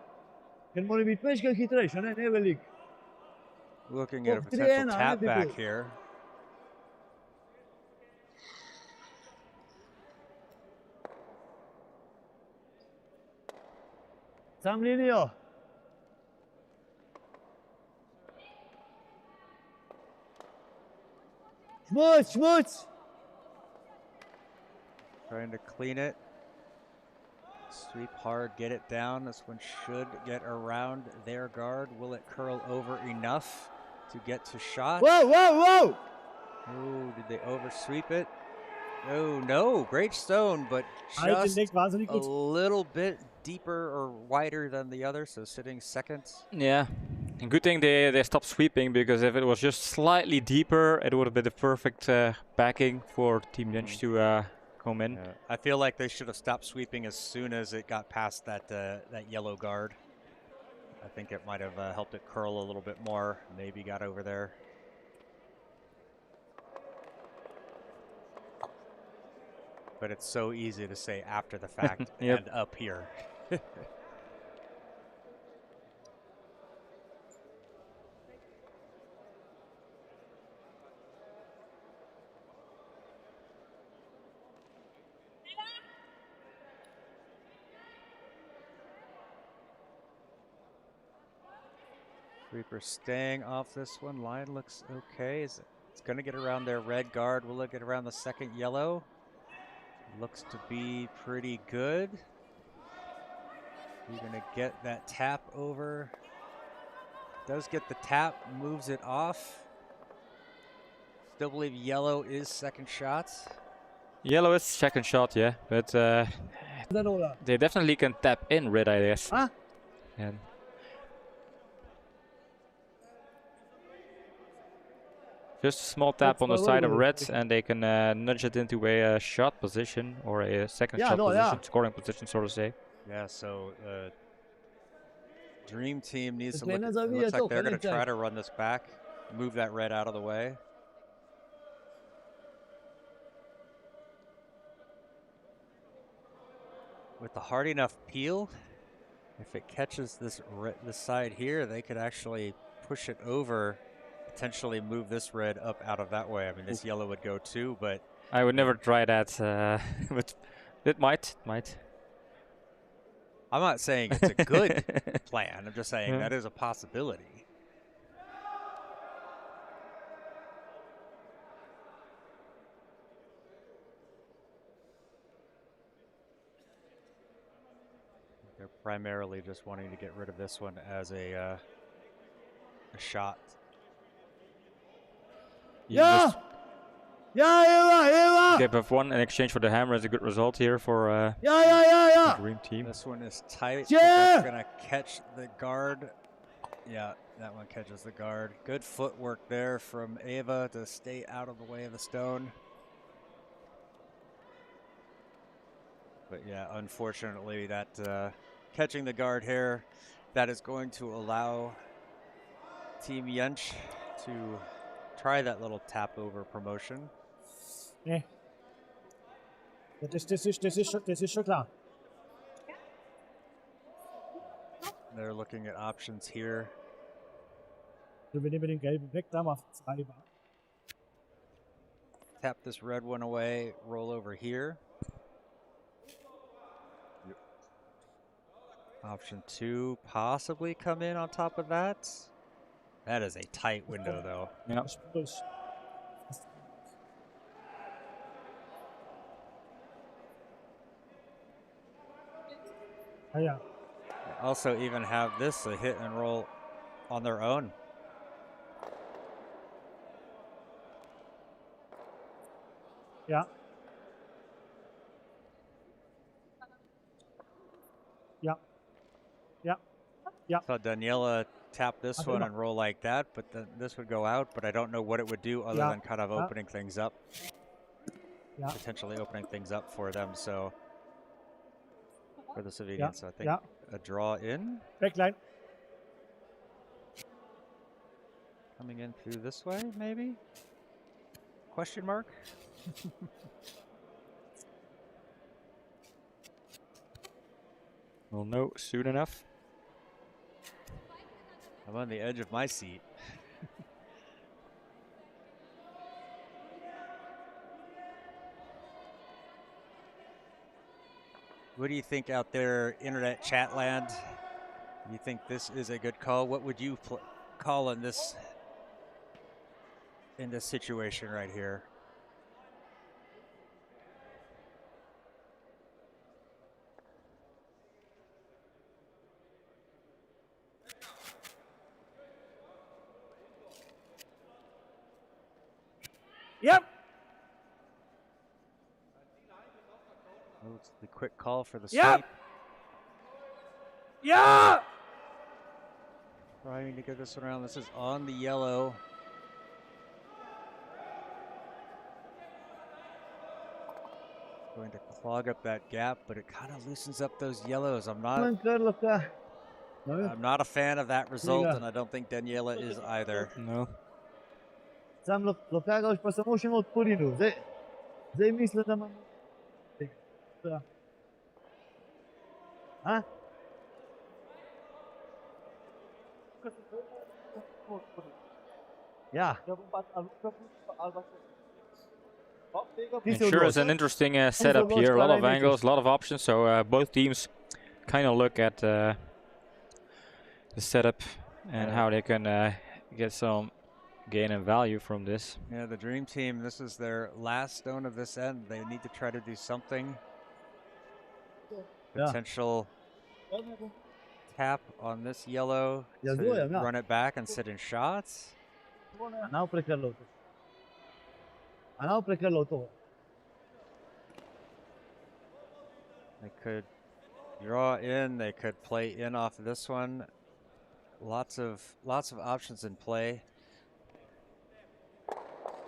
Ker mora biti večkrat hitrejša, ne veliko. Looking at a Oh, potential 3-1, tap ne bi back bil. here. Sam linijo. Šmuc! Trying to clean it. Sweep hard, get it down. This one should get around their guard. Will it curl over enough to get to shot? Whoa! Oh, did they oversweep it? Oh, no. Great stone, but just niks waanzinnig a goed. little bit deeper or wider than the other, so sitting second. Yeah. Good thing they stopped sweeping, because if it was just slightly deeper, it would have been the perfect backing for Team Jentsch to come in. Yeah. I feel like they should have stopped sweeping as soon as it got past that yellow guard. I think it might have helped it curl a little bit more. Maybe got over there. But it's so easy to say after the fact Yep. and up here. Sweeper staying off this one. Line looks okay. It's going to get around their red guard. Will it get around the second yellow? Looks to be pretty good. You're going to get that tap over. Does get the tap, moves it off. Still believe yellow is second shot. Yellow is second shot, yeah, but they definitely can tap in red, I guess. Huh? And just a small tap on the side of red, and they can nudge it into a shot position, or a second shot position, scoring position, so to say. Yeah, so Dream Team needs to look. It looks like they're going to try to run this back, move that red out of the way. With the hard enough peel, if it catches this side here, they could actually push it over, potentially move this red up out of that way. I mean, this yellow would go too, but I would never try that, but it might. I'm not saying it's a good plan. I'm just saying that is a possibility. They're primarily just wanting to get rid of this one as a shot. Yeah! Give up one in exchange for the hammer is a good result here for Yeah! the Dream Team. This one is tight. Yeah! That's going to catch the guard. Yeah, that one catches the guard. Good footwork there from Ava to stay out of the way of the stone. But yeah, unfortunately, that catching the guard here, that is going to allow Team Jentsch to try that little tap over promotion. Nee. Das ist schon klar. They're looking at options here. Wir nehmen den gelben weg, da macht es rein. Tap this red one away, roll over here. Option 2, possibly come in on top of that. That is a tight window, though. Yeah. Yeah. Also even have this a hit and roll on their own. Yeah. So Daniela tap this one and roll like that, but then this would go out, but I don't know what it would do other than kind of opening things up. Potentially opening things up for them, so for the civilians, I think a draw in. Backline. Coming in through this way, maybe? Question mark? We'll know soon enough. I'm on the edge of my seat. What do you think out there, internet chat land? You think this is a good call? What would you call in this situation right here? Yep. Oh, it's the quick call for the Yep. sweep. Yeah. Trying to get this one around. This is on the yellow. Going to clog up that gap, but it kind of loosens up those yellows. I'm not a fan of that result, and I don't think Daniela is either. No. Sam lokaga už pa samo še eno odporino. Zdaj mislim, da imamo... Ha? Ja. And sure, it's an interesting setup here. A lot of angles, a lot of options. So both teams kind of look at the setup and how they can get some gain and value from this. Yeah, the Dream Team, this is their last stone of this end. They need to try to do something. Potential tap on this yellow to run it back and sit in shots. They could draw in, they could play in off of this one. Lots of options in play.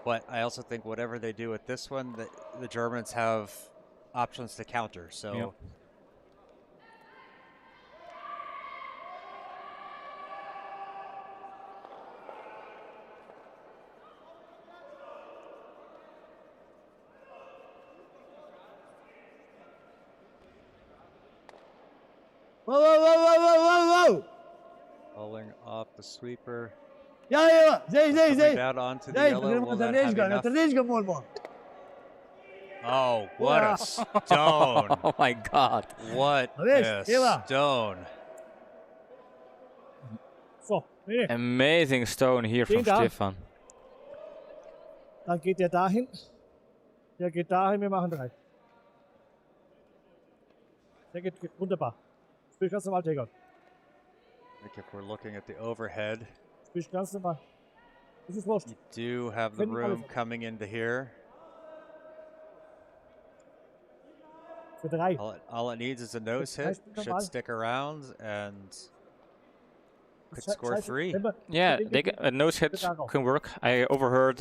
But I also think whatever they do with this one, the Germans have options to counter. So yep. Whoa! Rolling off the sweeper. Ja, zee. Down onto the yellow. Will that have enough? Oh, what a stone. Oh my God. What a stone. Amazing stone here from Stefan. Dann geht der dahin. Der geht dahin, wir machen 3. Der geht wunderbar. Spiel ganz normal, Takeout. I think if we're looking at the overhead, Spiel ganz normal. Das ist wurscht. you do have the room coming into here. Für 3. All it needs is a nose hit. Should stick around and could score 3. Yeah, a nose hit can work. I overheard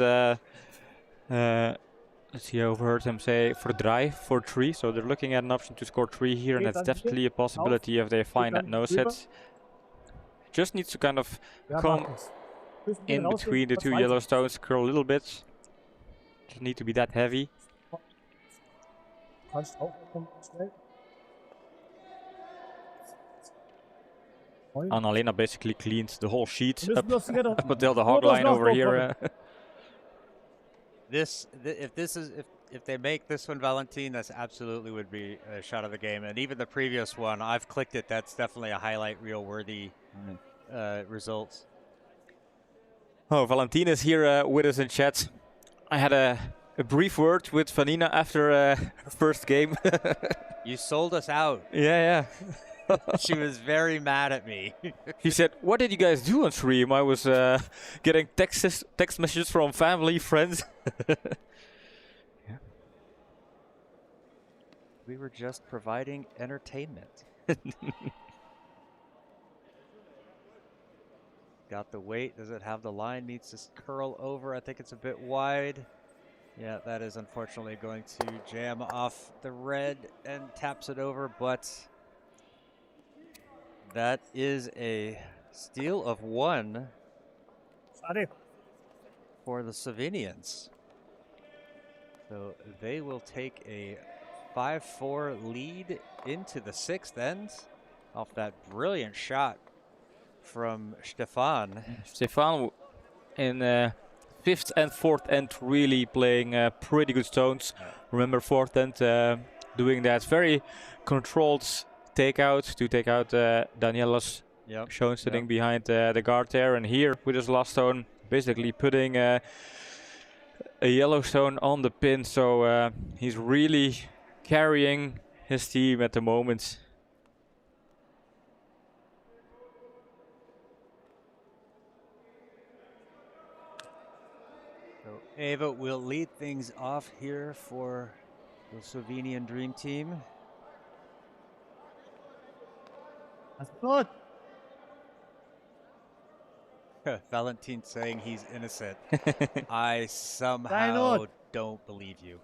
let's see, I overheard him say for drive for 3, so they're looking at an option to score 3 here, and that's definitely a possibility if they find that nose hit. Just needs to kind of come in between the two yellow stones, curl a little bit. Doesn't need to be that heavy. Annalena basically cleaned the whole sheet up until the hog line over here. If they make this one Valentine, that's absolutely would be a shot of the game. And even the previous one, I've clicked it. That's definitely a highlight reel worthy result. Oh, Valentine is here with us in chat. I had a brief word with Vanina after her first game. You sold us out. Yeah. She was very mad at me. He said, "What did you guys do on stream?" I was getting text messages from family, friends. Yeah. We were just providing entertainment. Got the weight. Does it have the line? Needs to curl over. I think it's a bit wide. Yeah, that is unfortunately going to jam off the red and taps it over, but that is a steal of 1 for the Slovenians. So they will take a 5-4 lead into the 6th end off that brilliant shot from Stefan. Stefan in 5th and 4th end really playing pretty good stones. Remember 4th end doing that very controlled takeout to take out Daniela's Schoen sitting behind the guard there, and here with his last stone basically putting a yellow stone on the pin, so he's really carrying his team at the moment. So Eva will lead things off here for the Slovenian Dream Team. That's good. Valentin saying he's innocent. I somehow don't believe you.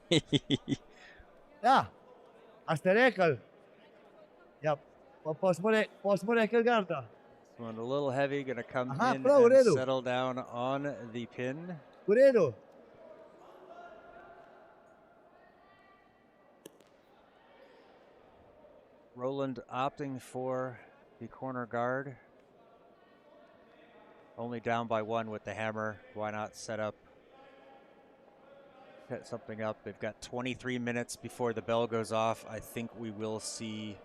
Da, asta e rekel. Ja, pa smo rekel garda. This one a little heavy, going to come Aha, in prav, v and redu. settle down on the pin. V redu. Roland opting for the corner guard. Only down by one with the hammer. Why not set something up? They've got 23 minutes before the bell goes off. I think we will see.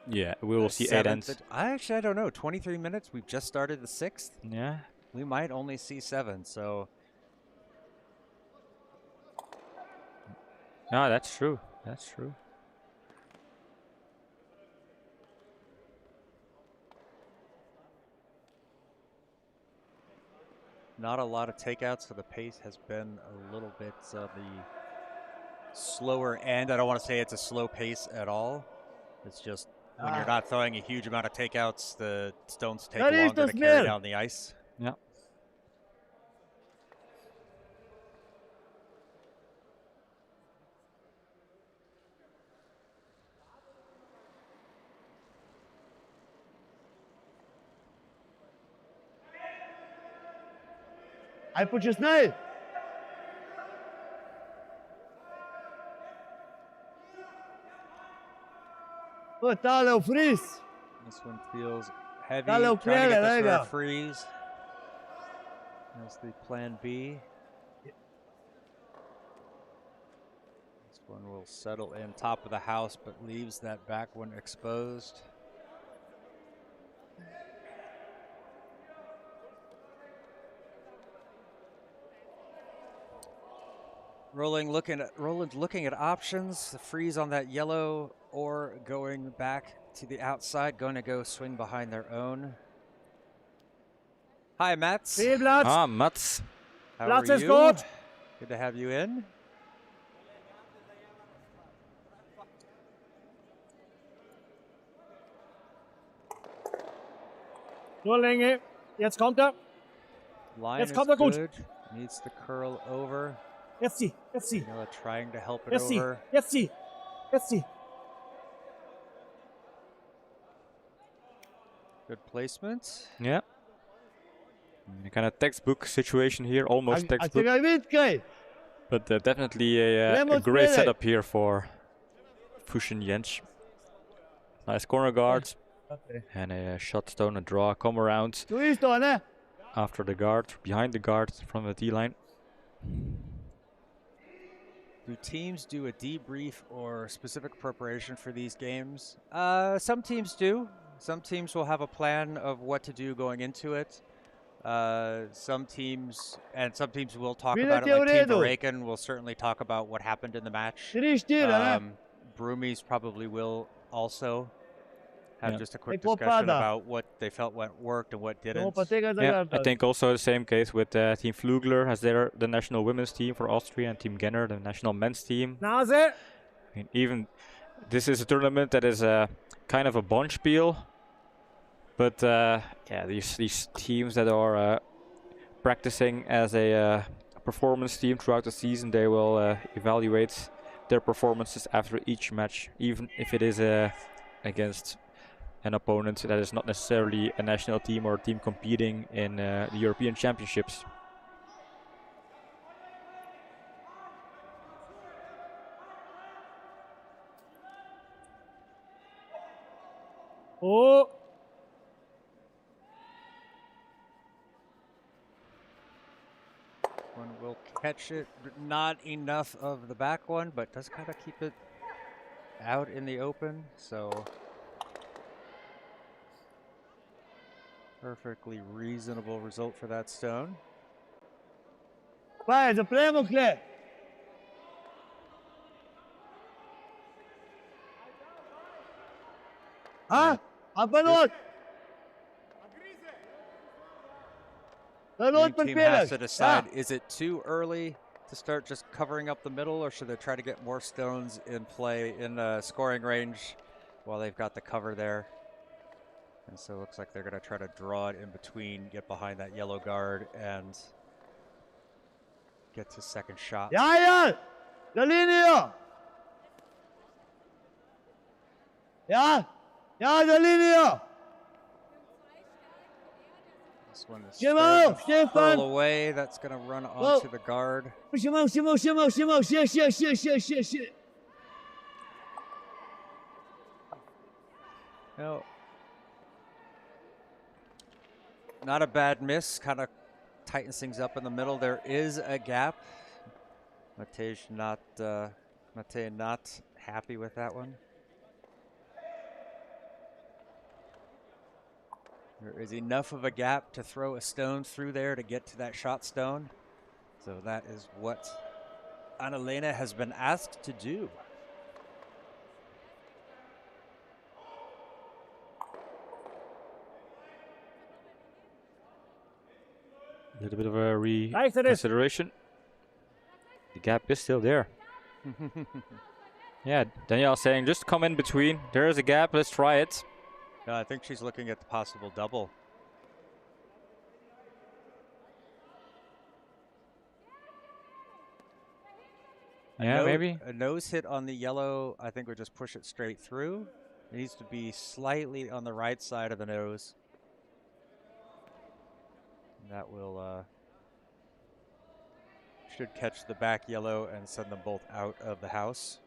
Yeah, we will see 8 ends. I don't know. 23 minutes. We've just started the 6th. Yeah. We might only see 7. So. No, that's true. That's true. Not a lot of takeouts, so the pace has been a little bit the slower end. I don't want to say it's a slow pace at all. It's just when you're not throwing a huge amount of takeouts, the stones take longer to carry down the ice. Yeah. Ai počasneje. Tale v freeze. This one feels heavy. Tale Trying to get this for a ukrele, freeze. That's the plan B. This one will settle in top of the house, but leaves that back one exposed. Roland's looking at options. The freeze on that yellow or going back to the outside. Going to go swing behind their own. Hi, Mats. Ah, Mats. How Platz are is you? gut. Good to have you in. Nur Länge. Jetzt kommt er. Line Jetzt is kommt er gut. good. Needs to curl over. Jetzt zieh. Jetzt zieh. Mila trying to help it Jetzt zieh. over. Jetzt zieh. Jetzt zieh. Good placement. Yeah. Kind of textbook situation here, almost Als textbook. je wint krijgt. But definitely a Lemon great spelen. setup here for Füssen Jentsch. Nice corner guard. And a shot stone, a draw, come around Doe eens dan, hè. after the guard, behind the guard, from the D-line. Do teams do a debrief or specific preparation for these games? Some teams do. Some teams will have a plan of what to do going into it. Some teams will talk about it. Like Team Baraken will certainly talk about what happened in the match. 3-4, hè. Broomies probably will also have just a quick Ik hoop discussion dat. about what they felt worked and what didn't. Doe tegen de Yeah, garda. I think also the same case with Team Flugler as the national women's team for Austria, and Team Genner, the national men's team. Nase. I mean, even this is a tournament that is kind of a bonspiel, but yeah, these teams that are practicing as a performance team throughout the season, they will evaluate their performances after each match, even if it is against an opponent that is not necessarily a national team or a team competing in the European Championships. Oh. One will catch it. Not enough of the back one, but does kind of keep it out in the open. So perfectly reasonable result for that stone. Vai, zapremo kle. Ha? Apa not? The team has to decide, is it too early to start just covering up the middle, or should they try to get more stones in play in scoring range while they've got the cover there? And so it looks like they're going to try to draw it in between, get behind that yellow guard, and get to second shot. Ja, ja! De Linie! Ja! Ja, de Linie! This one is Shimo, starting to Stefan! curl away. That's going to run onto the guard. Shimo, Shimo, Shimo, Shimo, shit. No. Not a bad miss. Kind of tightens things up in the middle. There is a gap. Matej not happy with that one. There is enough of a gap to throw a stone through there to get to that shot stone. So that is what Anna-Lena has been asked to do. A little bit of a reconsideration. The gap is still there. Yeah, Danielle saying just come in between. There is a gap. Let's try it. No, I think she's looking at the possible double. Yeah, maybe. A nose hit on the yellow, I think would just push it straight through. It needs to be slightly on the right side of the nose. That will should catch the back yellow and send them both out of the house.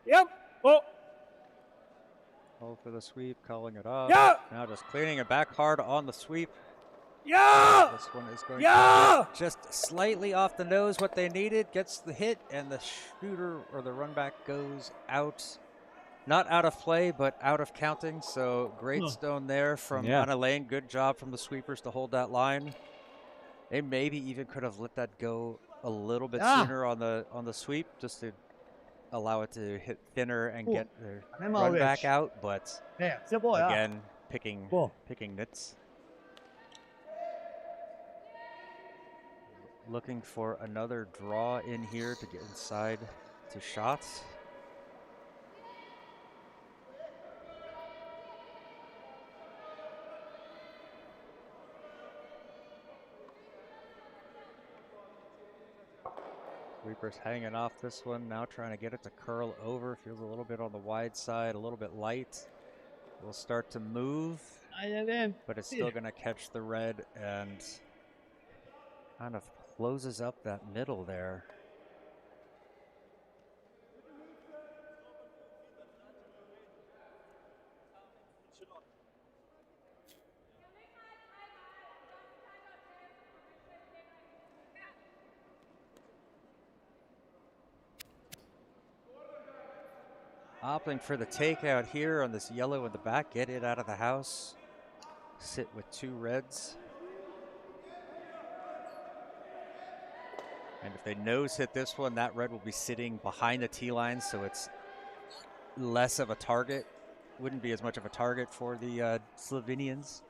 Yep. Oh. Hold for the sweep, calling it off. Yeah. Now just cleaning it back hard on the sweep. Yeah. This one is going to get just slightly off the nose what they needed. Gets the hit, and the shooter or the run back goes out. Not out of play, but out of counting. So great stone there from Anna-Lena. Good job from the sweepers to hold that line. They maybe even could have let that go a little bit sooner on the sweep, just to allow it to hit thinner and get the run back out. But again, picking nits. Looking for another draw in here to get inside to shots. Sweeper's hanging off this one, now trying to get it to curl over. Feels a little bit on the wide side, a little bit light. Will start to move, but it's still going to catch the red and kind of closes up that middle there. Opting for the takeout here on this yellow in the back. Get it out of the house. Sit with two reds. And if they nose hit this one, that red will be sitting behind the tee line, so it's less of a target. Wouldn't be as much of a target for the Slovenians.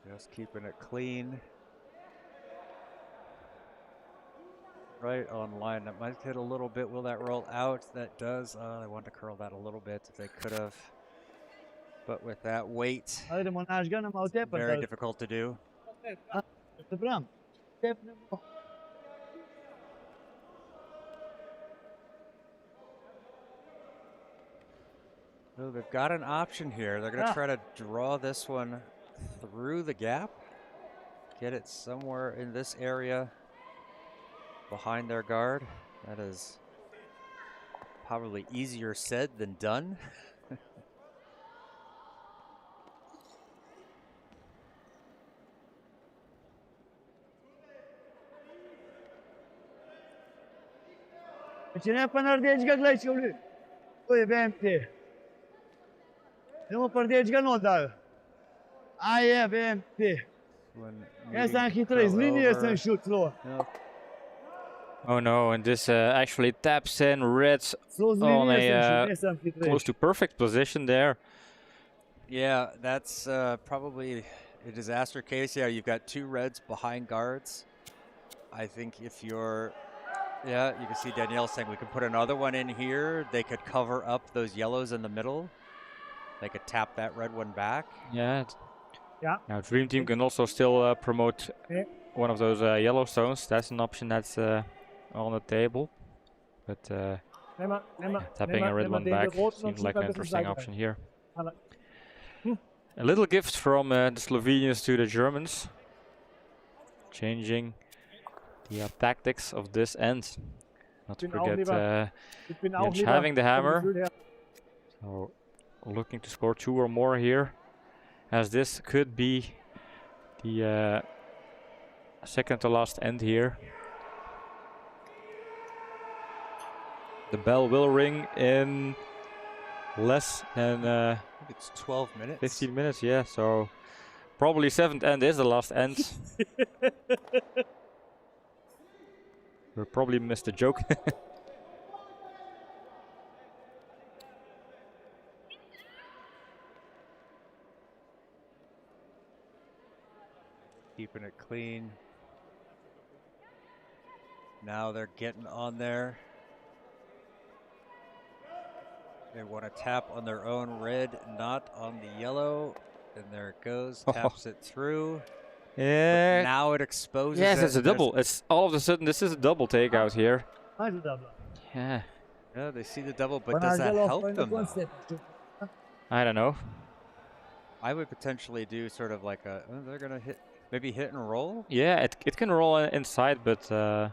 Just keeping it clean. Right on line. That might hit a little bit. Will that roll out? That does. I wanted to curl that a little bit if they could have. But with that weight, very difficult to do. So they've got an option here. They're going to try to draw this one through the gap. Get it somewhere in this area behind their guard. That is probably easier said than done. Cine până ardești găglai și uli? Ui, BMT. Nu mă părdești că nu dau. Aia, BMT. Essa aqui três linhas sem chute, Lua. Oh no, and this actually taps in reds on a close to perfect position there. Yeah, that's probably a disaster case. Yeah, you've got 2 reds behind guards. I think if you're, yeah, you can see Danielle saying we could put another one in here. They could cover up those yellows in the middle. They could tap that red one back. Yeah. Yeah. Now Dreamteam can also still promote one of those yellow stones. That's an option that's on the table. But tapping a red one back seems like an interesting option here. A little gift from the Slovenians to the Germans, jenging the tactics of this end. Not to forget Jentsch having the hammer. So looking to score 2 or more here, as this could be the second to last end here. The bell will ring in less than I think it's 12 minutes. 15 minutes, yeah. So probably 7th end is the last end. We probably missed a joke. Keeping it clean. Now they're getting on there. They want to tap on their own red, not on the yellow. And there it goes, taps it through. Yeah. But now it exposes yes, it. it's a double. It's all of a sudden this is a double takeout here. Yeah. Yeah, they see the double, but does that help them though? I don't know. I would potentially do sort of like a, they're gonna hit, maybe hit and roll? Yeah, it can roll inside, but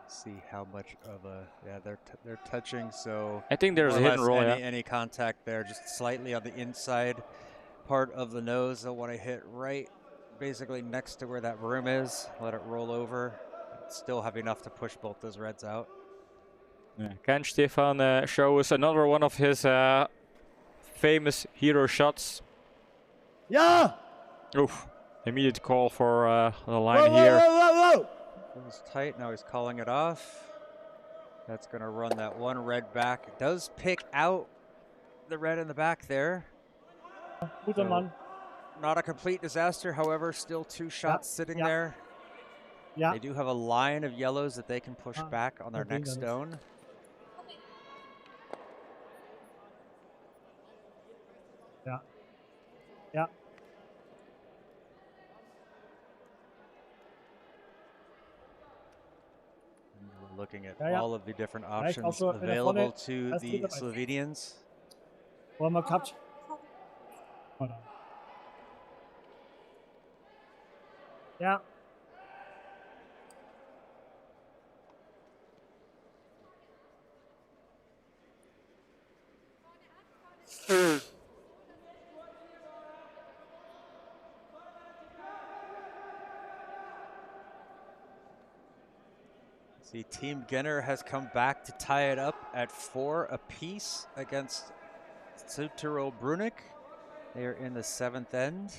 see how much of a, yeah, they're touching, so I think there's a hit and roll. Any contact there, just slightly on the inside part of the nose. They'll want to hit right basically next to where that broom is, let it roll over. Still have enough to push both those reds out. Yeah. Can Stefan show us another one of his famous hero shots? Yeah! Oof. Immediate call for the line here. Whoa! It was tight, now he's calling it off. That's gonna run that one red back. It does pick out the red in the back there. So not a complete disaster, however, still 2 shots sitting there. Yeah. They do have a line of yellows that they can push back on their next stone. Yeah. Yeah. And we're looking at all of the different options also available to the Slovenians. One more cut. Yeah. See, Team Genner has come back to tie it up at 4 apiece against Südtirol Brunig. They are in the 7th end.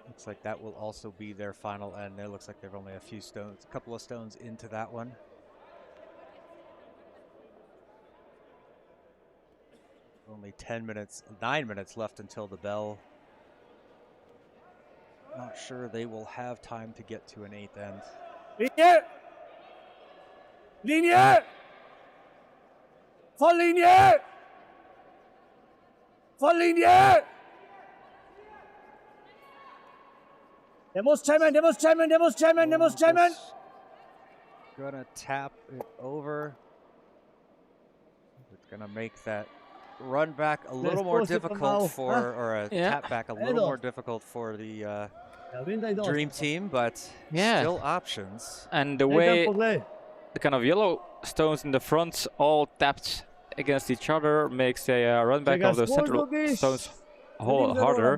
Looks like that will also be their final end. It looks like they're only a couple of stones into that one. Only 9 minutes left until the bell. Not sure they will have time to get to an 8th end. Linie! Linie! Voll Linie! Voll Linie! Der muss jammen, der muss jammen, der muss jammen, der muss jammen! Gonna tap it over. It's gonna make that run back a little more difficult for, or a tap back a little more difficult for the Dream Team, but still options. And the way the kind of yellow stones in the front all tapped against each other makes a run back of the central stones a whole harder.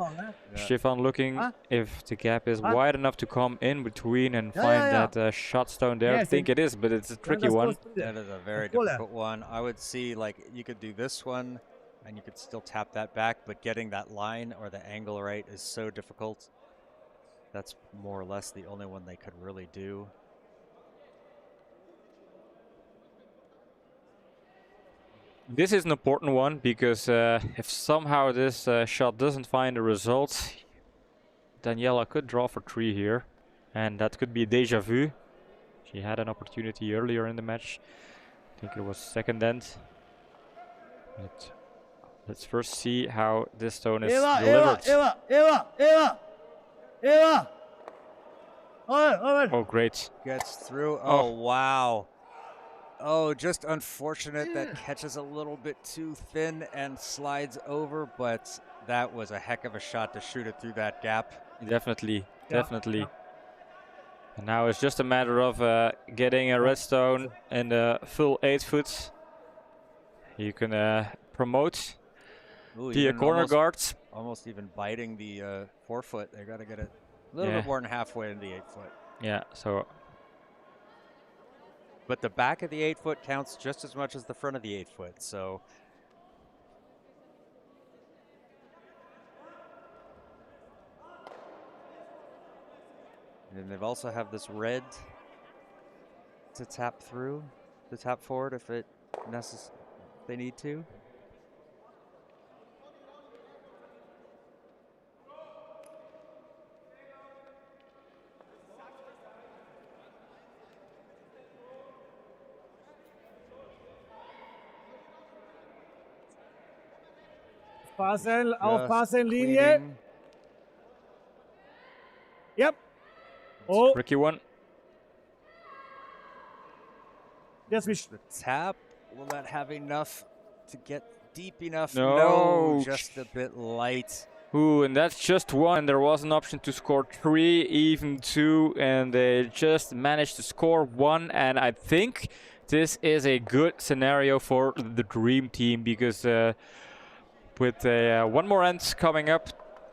Stefan looking if the gap is wide enough to come in between and find that shot stone there. I think it is, but it's a tricky one. That is a very difficult one. I would see, like, you could do this one and you could still tap that back, but getting that line or the angle right is so difficult. That's more or less the only one they could really do. This is an important one because if somehow this shot doesn't find a result, Daniela could draw for 3 here, and that could be déjà vu. She had an opportunity earlier in the match. I think it was second end. But let's first see how this stone is delivered. Eva! Over! Oh, great. Gets through. Oh. Oh, wow. Oh, just unfortunate that catches a little bit too thin and slides over, but that was a heck of a shot to shoot it through that gap. Definitely, Yeah, definitely. yeah. And now it's just a matter of getting a red stone in the full 8 foot. You can promote Ooh, the even corner guards. almost even biting the 4 foot. They got to get it a little Yeah. bit more than halfway in the 8 foot. Yeah, so But the back of the 8 foot counts just as much as the front of the 8 foot. So and they've also have this red to tap through, to tap forward if they need to. Aufpassen, Linie. Cleaning. Yep. Oh, tricky one. yes, we The tap, will that have enough to get deep enough? No. Just a bit light. Ooh, and that's just one. There was an option to score 3, even 2, and they just managed to score 1. And I think this is a good scenario for the Dream Team because with one more end coming up,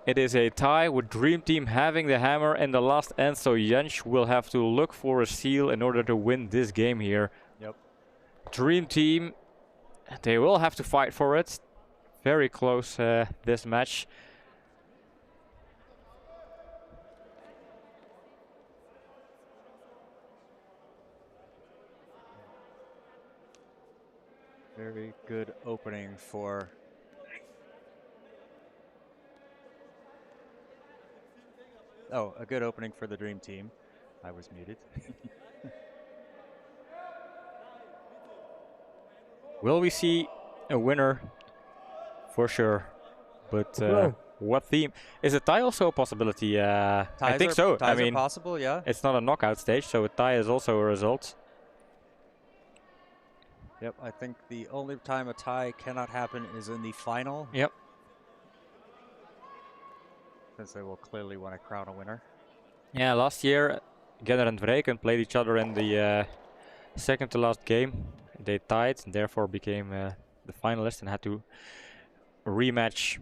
it is a tie with Dream Team having the hammer in the last end. So Jentsch will have to look for a seal in order to win this game here. Yep. Dream Team, they will have to fight for it. Very close this match. Very good opening for a good opening for the Dream Team. I was muted. Will we see a winner? For sure. But what theme? Is a tie also a possibility? I think so. Ties I mean, are possible, yeah. it's not a knockout stage, so a tie is also a result. Yep, I think the only time a tie cannot happen is in the final. Yep. Since they will clearly want to crown a winner. Yeah, last year, Genner and Vreken played each other in the second to last game. They tied and therefore became the finalist and had to rematch.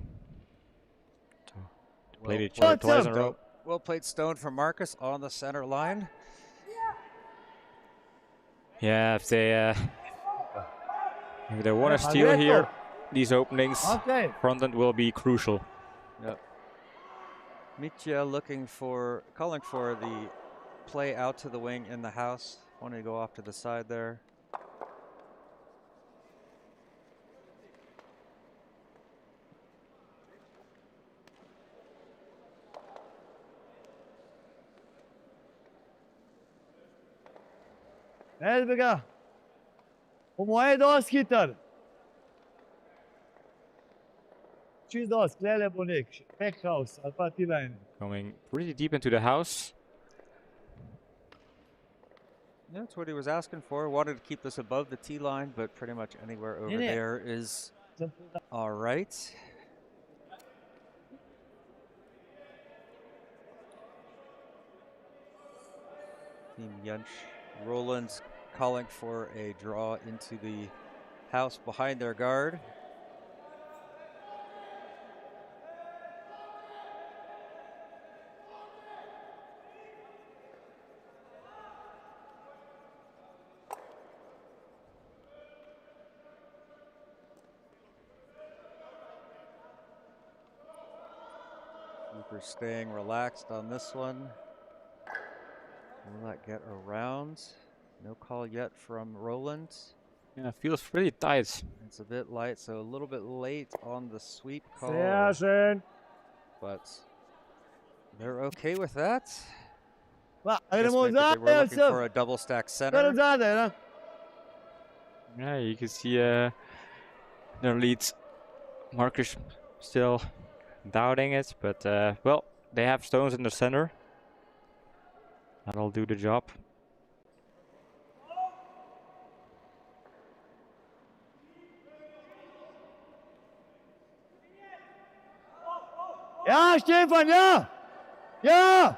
Played each other twice in a row. Well played stone from Marcus on the center line. Yeah, if they want to steal here, these openings, Okay. front end will be crucial. Yep. Mitya calling for the play out to the wing in the house. Wanting to go off to the side there. Helvega. Moje dosti hiter. Čist dosti, klele bo nek, backhouse ali pa ti line. Going pretty deep into the house. Yeah, that's what he was asking for. Wanted to keep this above the tee line, but pretty much anywhere over Yeah. there is all right. Team Jentsch. Roland's calling for a draw into the house behind their guard. Sweeper staying relaxed on this one. Will that get around? No call yet from Roland. Yeah, feels pretty tight. It's a bit light, so a little bit late on the sweep call. Sehr schön. But they're okay with that. Well, I guess maybe they were looking for a double stack center. Yeah, you can see their lead. Marcus still doubting it, but well, they have stones in the center. That'll do the job. Ja, Stefan, ja! Ja!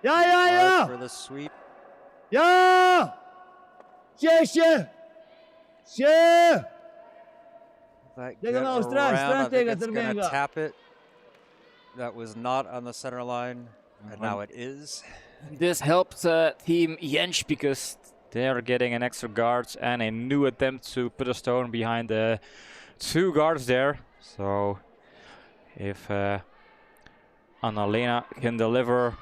Ja, ja, Hard ja! for the sweep. Ja! Šeše! Še! That Take get him out, around. strand, I think take it, it's gonna Termenga. tap it. That was not on the center line, and now it is. This helped Team Jentsch because they are getting an extra guard and a new attempt to put a stone behind the 2 guards there. So if Annalena can deliver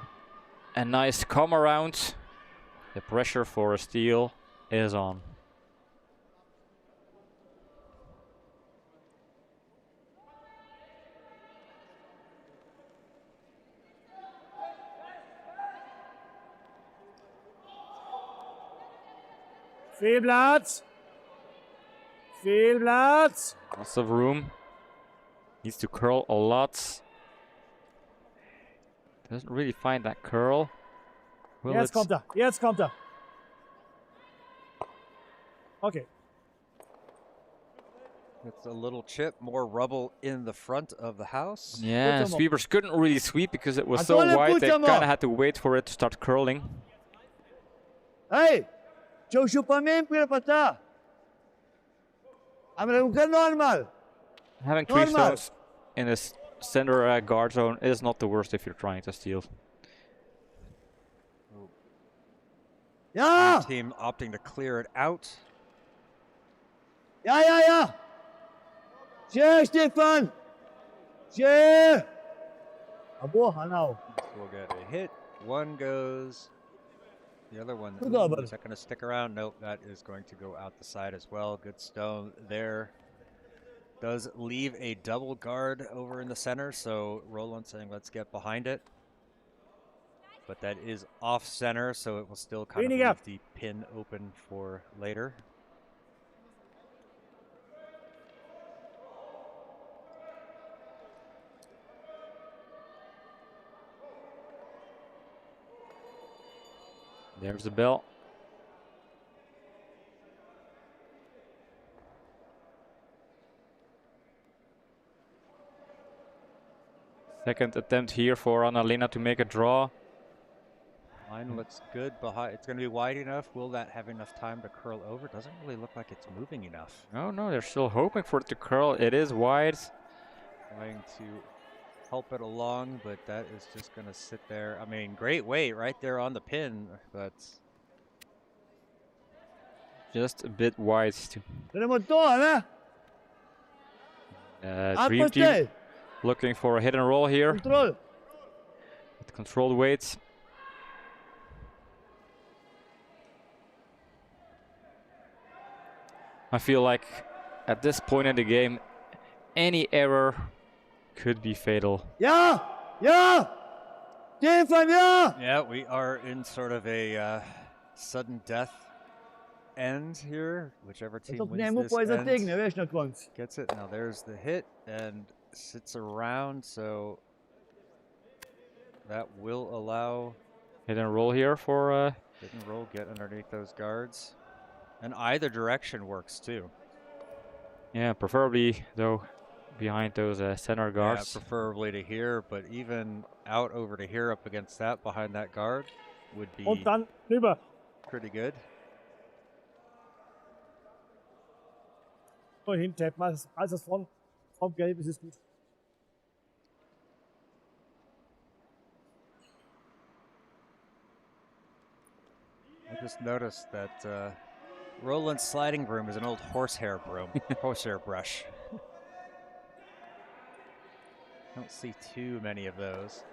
a nice come around, the pressure for a steal is on. Viel Platz! Viel Platz! Lots of room. Needs to curl a lot. Doesn't really find that curl. Will Jetzt it? kommt er, jetzt kommt er. Okay. It's a little chip, more rubble in the front of the house. Yeah, Put 'em up. sweepers couldn't really sweep because it was so Antonio, wide. put They 'em kind up. of had to wait for it to start curling. Hey! C'è un sciupamento qui per te! Americano normal! Having 3 Normal. stones in the center guard zone is not the worst if you're trying to steal. Ja! Team opting to clear it out. Ja, ja, ja! Še, Stefan! Še! Aboha now. We'll get a hit. One goes. The other one, Good job, is that going to stick around? Nope, that is going to go out the side as well. Good stone there. Does leave a double guard over in the center, so Roland saying let's get behind it. But that is off center, so it will still kind of Weniger. leave the pin open for later. There's the bell. Second attempt here for Annalena to make a draw. Line looks good behind. It's going to be wide enough. Will that have enough time to curl over? Doesn't really look like it's moving enough. No, they're still hoping for it to curl. It is wide. Trying to help it along, but that is just going to sit there. I mean, great weight right there on the pin, but Just a bit wide. Tenemos todo, né? Dream Team looking for a hit and roll here Control. with controlled weights. I feel like at this point in the game, any error could be fatal. Ja! Ja! Stefan, ja! yeah, we are in sort of a sudden death end here. Whichever team Top wins njemu this pojď za end tygne, vieš, na konci. gets it. Now there's the hit and sits around, so that will allow Hit and roll here for hit and roll, get underneath those guards. And either direction works too. yeah, preferably though behind those center guards. Yeah, preferably to here, but even out over to here up against that, behind that guard, would be Und dann rüber. pretty good. So hintappen, als das vom Gelb ist, ist gut. I just noticed that Roland's sliding broom is an old horsehair broom, horsehair brush. Don't see too many of those.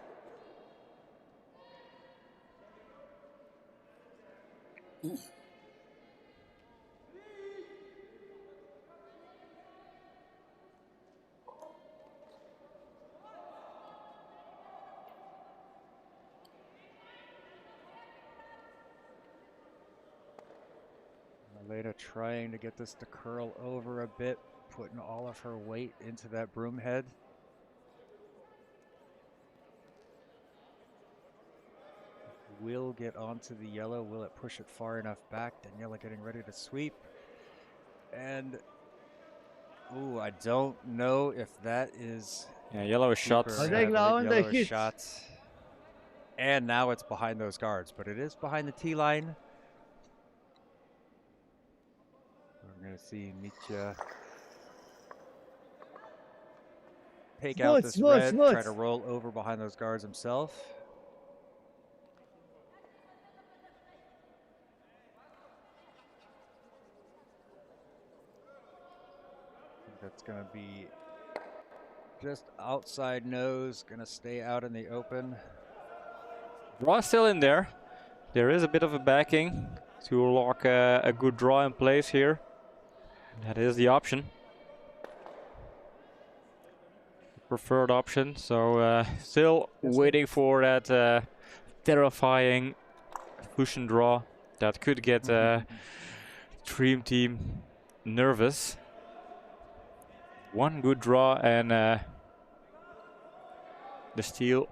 Elena trying to get this to curl over a bit, putting all of her weight into that broom head. Will get onto the yellow. Will it push it far enough back? Daniela getting ready to sweep. And, ooh, I don't know if that is... Yeah, yellow is shot. Yellow is shot. And now it's behind those guards, but it is behind the T line. We're going to see Mitya take out this red, try to roll over behind those guards himself. That's going to be just outside nose, going to stay out in the open. Draw still in there. There is a bit of a backing to lock a good draw in place here. That is the option. Preferred option. So still waiting for that terrifying Füssen draw that could get Dream Team nervous. One good draw and the steal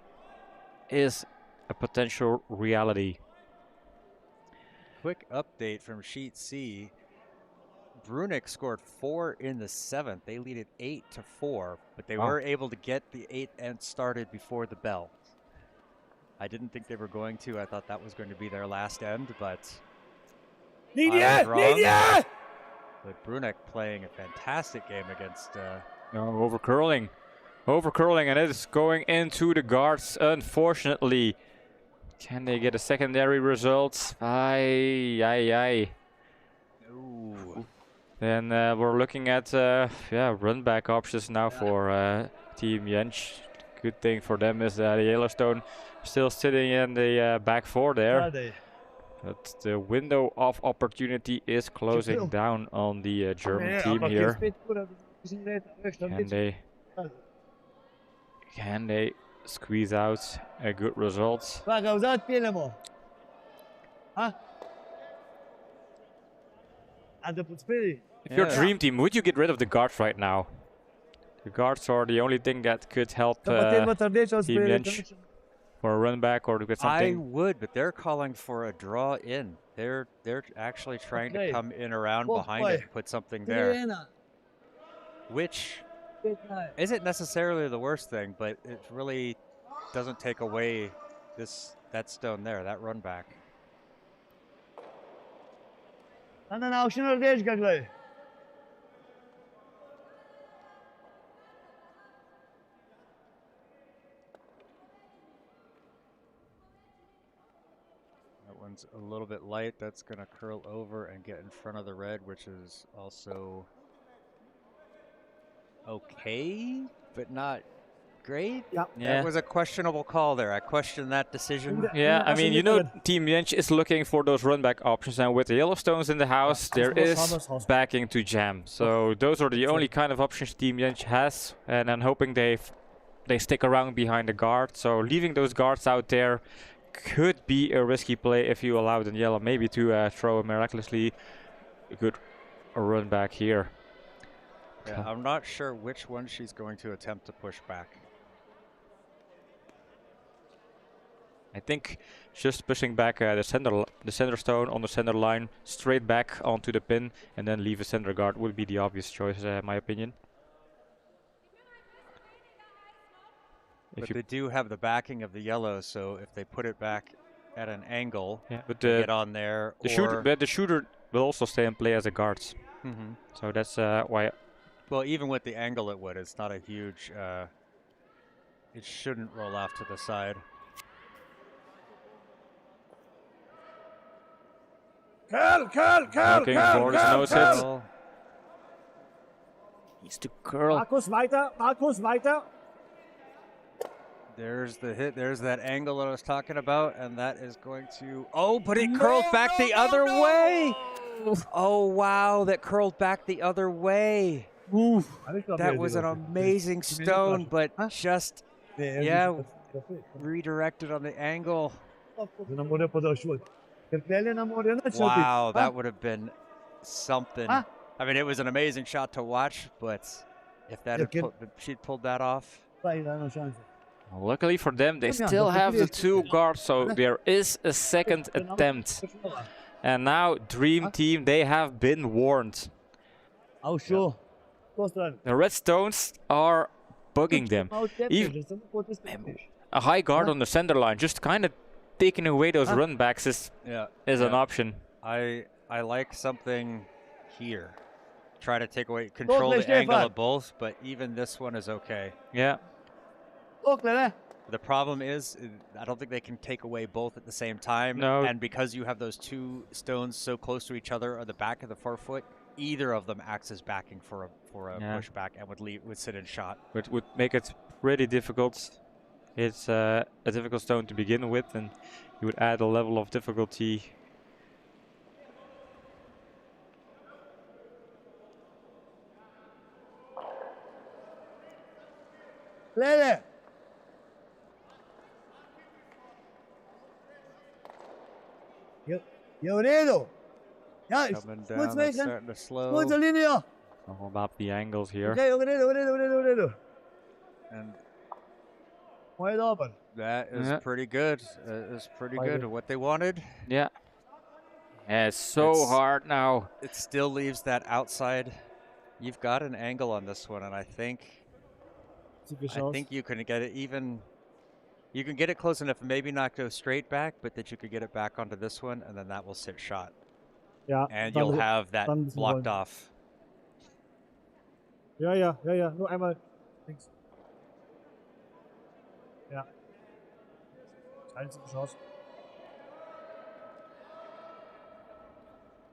is a potential reality. Quick update from Sheet C. Brunik scored 4 in the 7th. They lead it 8-4, but they were able to get the 8th end started before the bell. I didn't think they were going to. I thought that was going to be their last end, but I was wrong. But Brunik playing a fantastic game against... over curling, and it is going into the guards, unfortunately. Can they get a secondary result? Aye. Ooh. Then we're looking at run back options now for Team Jentsch. Good thing for them is that Yellowstone still sitting in the back four there. But the window of opportunity is closing down on the German team here. Can they squeeze out a good result? If you're Dream Team, would you get rid of the guards right now? The guards are the only thing that could help Team Jentsch for a run back or to get something. I would, but they're calling for a draw in. They're actually trying to come in around behind it and put something there, which isn't necessarily the worst thing, but it really doesn't take away that stone there, that run back. One's a little bit light. That's going to curl over and get in front of the red, which is also okay, but not great. Yeah. That was a questionable call there. I question that decision. Yeah, I mean, you know, Team Jentsch is looking for those run back options, and with the Yellowstones in the house, there is backing to jam. So those are the only kind of options Team Jentsch has, and I'm hoping they stick around behind the guard. So leaving those guards out there could be a risky play if you allow Daniela maybe to throw a miraculously good run back here. Yeah, I'm not sure which one she's going to attempt to push back. I think just pushing back the center stone on the center line straight back onto the pin and then leave a center guard would be the obvious choice, in my opinion. But they do have the backing of the yellow, so if they put it back at an angle, but get on there. The shooter will also stay in play as a guard. So that's why. Well, even with the angle it would. It's not a huge... it shouldn't roll off to the side. Looking for his nose hit. Needs to curl. Markus, weiter. There's the hit. There's that angle that I was talking about, and that is going to. Oh, but it curled back the other way. Oh wow, that curled back the other way. Oof. That was an amazing stone, but just redirected on the angle. Wow, that would have been something. I mean, it was an amazing shot to watch, but if that had she'd pulled that off. Luckily for them, they still have the 2 guards, so there is a second attempt. And now Dream Team, they have been warned. The The red stones are bugging them. Even a high guard on the center line, just kind of taking away those run backs is an option. I like something here. Try to take away, control the angle of both, but even this one is okay. Yeah. The problem is, I don't think they can take away both at the same time. No. And because you have those 2 stones so close to each other on the back of the forefoot, either of them acts as backing for a pushback and would sit in shot. Which would make it pretty difficult. It's a difficult stone to begin with, and you would add a level of difficulty. Lele. Leonardo. Ja, Coming down, it's starting to slow. Kurze Linie. All about the angles here. Okay, Leonardo. And Wide open. that is pretty good. It's pretty good. What they wanted. Yeah. Yeah, it's so hard now. It still leaves that outside. You've got an angle on this one, and I think you can get it even. You can get it close enough, maybe not go straight back, but that you could get it back onto this one, and then that will sit shot. Ja. And you'll have that blocked off. Ja. Nur einmal links. Ja. Einzige Chance.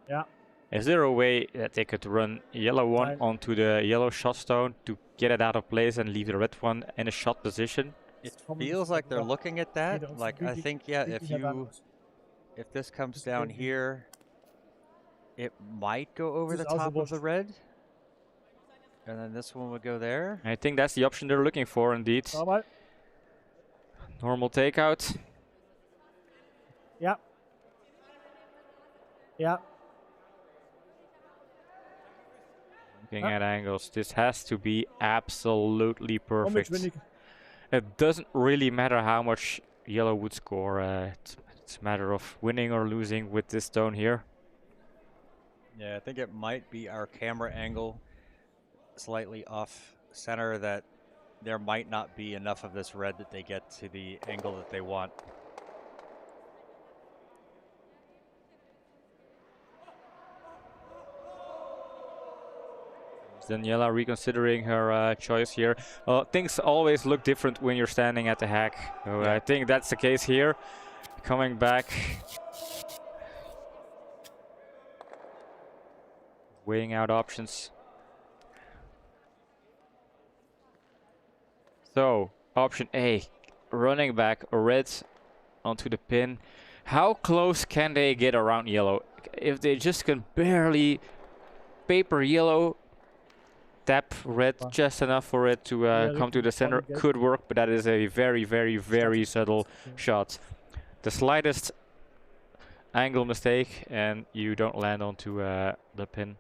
Ja. Is there a way that they could run yellow one onto the yellow shot stone to get it out of place and leave the red one in a shot position? It feels like they're looking at that. Like, I think, if this comes down here, it might go over the top of the red. And then this one would go there. I think that's the option they're looking for, indeed. Normal takeout. Yeah. Yeah. Looking at angles, this has to be absolutely perfect. It doesn't really matter how much yellow would score. It's a matter of winning or losing with this stone here. Yeah, I think it might be our camera angle slightly off center, that there might not be enough of this red that they get to the angle that they want. Daniela reconsidering her choice here. Well, things always look different when you're standing at the hack. So I think that's the case here. Coming back. Weighing out options. So, option A, running back red onto the pin. How close can they get around yellow? If they just can barely paper yellow, tap red just enough for it to come to the center, could work, but that is a very, very, very subtle shot. The slightest angle mistake and you don't land onto the pin.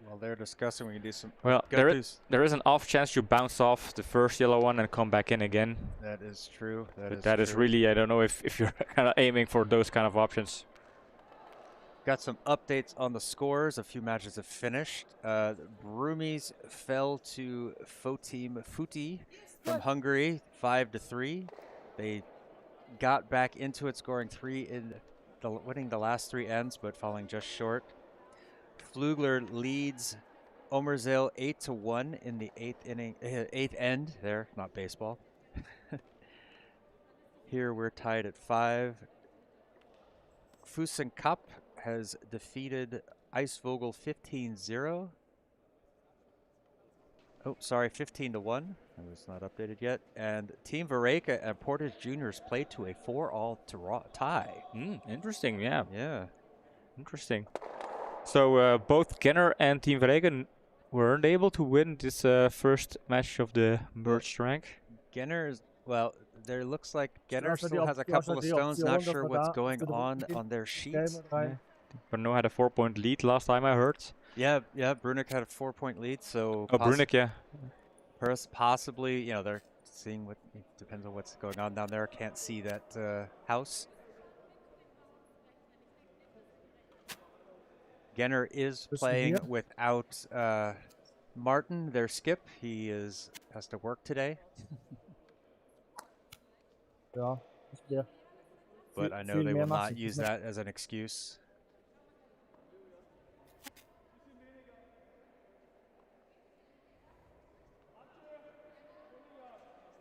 Well, they're discussing we can do some. Well, there is an off chance you bounce off the first yellow one and come back in again. That is true. That is really, I don't know if you're kind of aiming for those kind of options. Got some updates on the scores. A few matches have finished. Broomies fell to Team Futi from Hungary, 5-3. They got back into it, scoring 3 in winning the last 3 ends, but falling just short. Flugler leads Omerzeel 8-1 in the 8th end. There, not baseball. Here we're tied at 5. Füssen Cup has defeated Eisvogel 15-0. Oh, sorry, 15-1. It was not updated yet. And Team Vareka and Portage Juniors played to a 4-all tie. Interesting, yeah. Yeah. Interesting. So both Kenner and Team Verregen weren't able to win this first match of the merged rank. Genner is, well, there looks like Genner Zoals we die still has a op- zoals couple we of die op stones. Not 400 sure what's vandaag, going voor de on boeken. their sheets. Gamer, Brno had a 4-point lead last time I heard. Yeah, Brunick had a 4-point lead, so Oh, Brunick, yeah. possibly, you know, they're seeing what, it depends on what's going on down there. Can't see that house. Genner is playing without Martin, their skip. He has to work today. Ja, ja. But I know they will not use that as an excuse.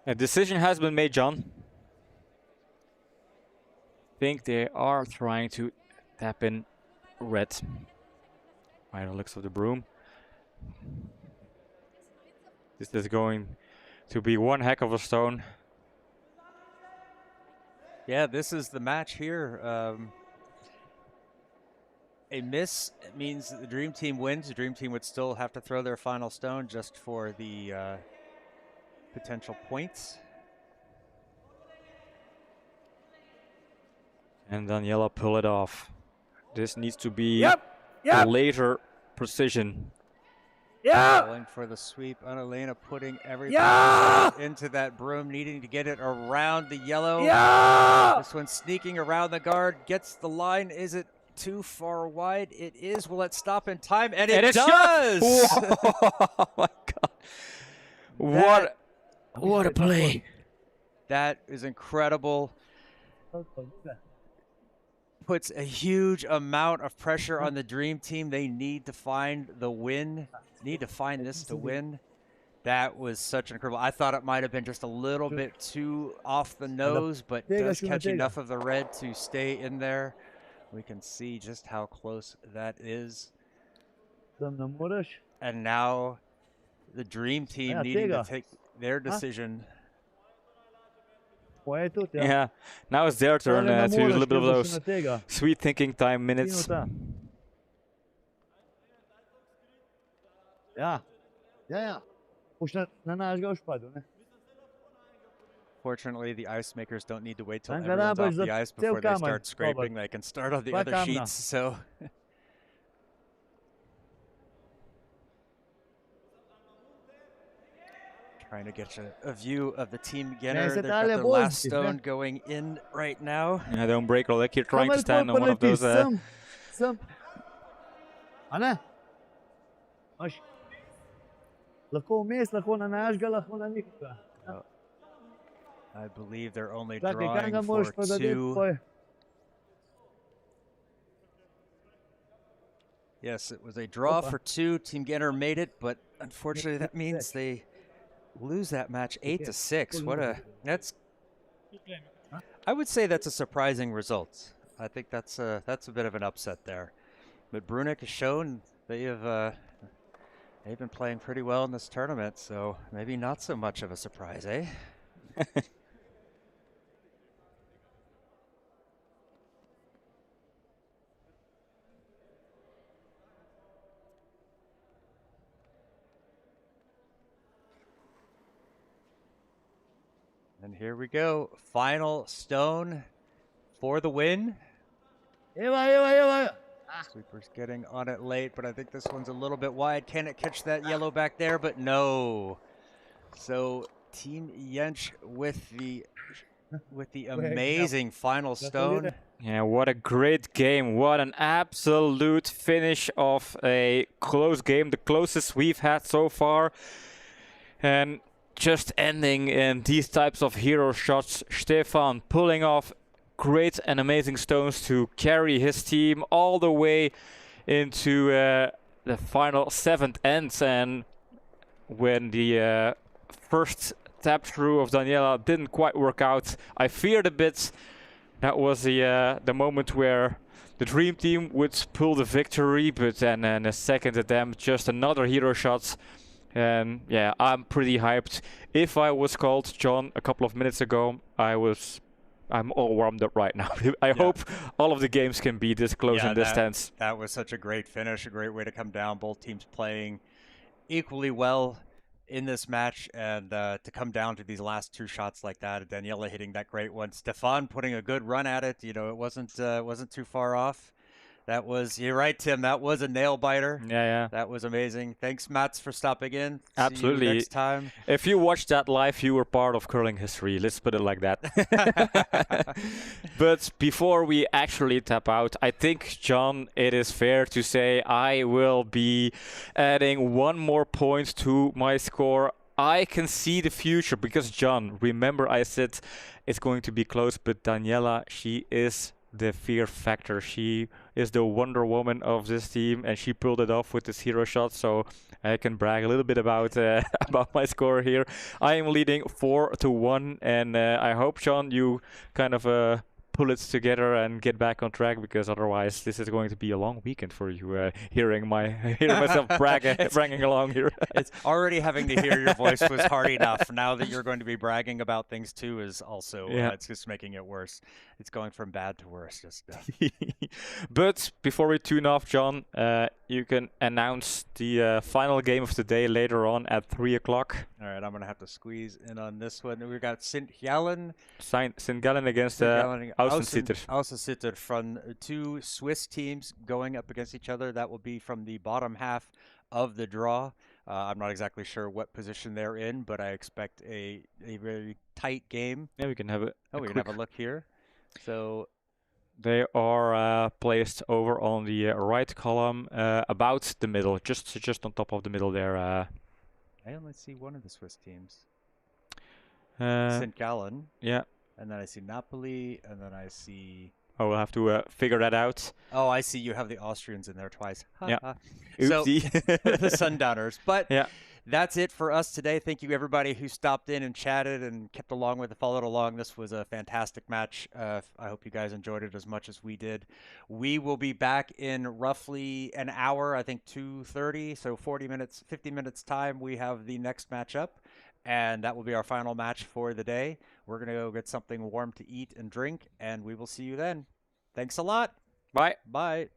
A decision has been made, John. I think they are trying to tap in red. By the looks of the broom. This is going to be one heck of a stone. Yeah, this is the match here. A miss means the Dream Team wins. The Dream Team would still have to throw their final stone just for the potential points. And Daniela pull it off. This needs to be Yep. laser precision. Ja! Going for the sweep. Annalena putting everything Yeah! into that broom, needing to get it around the yellow. Ja! This one sneaking around the guard, gets the line. Is it too far wide? It is. Will it stop in time? And it does! Oh my God. What a play. That is incredible. Puts a huge amount of pressure on the Dream Team. They need to find the win. Need to find this to win. That was such an incredible. I thought it might have been just a little bit too off the nose, but does catch enough of the red to stay in there. We can see just how close that is. And now the Dream Team needing to take their decision. Yeah, now it's their turn to use a little bit of those sweet thinking time minutes. Ja. Moest naar Naasgauw spelen, hè? Fortunately, the ice makers don't need to wait till Dank everyone's daarna off the is dat ice before they telkamer, start scraping. Robert. They can start on the Waar other camera? sheets. So trying to get a view of the team Genner. is They've het got alle their last positief, stone hè? going in right now. Yeah, don't break a leg. You're trying to stand on one of those. Sam. Anna. Ash. Lako mes, lako na Naasgauw, lako na Nikka. I believe they're only Kijk, ik kan drawing gaan mooi for spelen, dit two. boy. Yes, it was a draw Hoppa. for two. Team Genner made it, but unfortunately that means they lose that match 8-6. I would say that's a surprising result. I think that's a bit of an upset there. But Brunick has shown they've been playing pretty well in this tournament, so maybe not so much of a surprise, eh? And here we go. Final stone for the win. Ewa. Sweeper's getting on it late, but I think this one's a little bit wide. Can it catch that yellow back there? But no. So Team Jentsch with the amazing final stone. Yeah, what a great game. What an absolute finish of a close game. The closest we've had so far. And just ending in these types of hero shots. Stefan pulling off great and amazing stones to carry his team all the way into the final 7th ends. And when the first tap through of Daniela didn't quite work out, I feared a bit that was the moment where the Dream Team would pull the victory, but then in a second attempt, just another hero shot And yeah, I'm pretty hyped. If I was called John a couple of minutes ago, I'm all warmed up right now. I hope all of the games can be this close and this tense. That was such a great finish, a great way to come down. Both teams playing equally well in this match, and to come down to these last 2 shots like that, Daniela hitting that great one, Stefan putting a good run at it. You know, it wasn't too far off. That was, you're right, Tim. That was a nail biter. Yeah. That was amazing. Thanks, Mats, for stopping in. Absolutely. See you next time. If you watched that live, you were part of curling history. Let's put it like that. But before we actually tap out, I think, John, it is fair to say I will be adding 1 more point to my score. I can see the future because, John, remember I said it's going to be close, but Daniela, she is the fear factor. She is the Wonder Woman of this team, and she pulled it off with the 0 shot. So I can brag a little bit about about my score here. I am leading 4-1, and I hope, John, you kind of pull it together and get back on track, because otherwise this is going to be a long weekend for you. Hearing myself bragging along here. It's already having to hear your voice was hard enough. Now that you're going to be bragging about things too is also it's just making it worse. It's going from bad to worse. Just. But before we tune off, John, you can announce the final game of the day later on at 3 o'clock. All right, I'm gonna have to squeeze in on this one. We've got Sint Gallen against Außensitter from 2 Swiss teams going up against each other. That will be from the bottom half of the draw. I'm not exactly sure what position they're in, but I expect a very tight game. Yeah, we can have it. We can have a look here. So they are placed over on the right column, about the middle, just on top of the middle there. I only see one of the Swiss teams. St. Gallen. Yeah. And then I see Napoli, and then I see... Oh, we'll have to figure that out. Oh, I see. You have the Austrians in there twice. Yeah. So, Oopsie. the Sundowners. But yeah. That's it for us today. Thank you, everybody who stopped in and chatted and kept along with it, followed along. This was a fantastic match. I hope you guys enjoyed it as much as we did. We will be back in roughly an hour, I think 2:30, so 50 minutes time. We have the next matchup, and that will be our final match for the day. We're going to go get something warm to eat and drink, and we will see you then. Thanks a lot. Bye. Bye.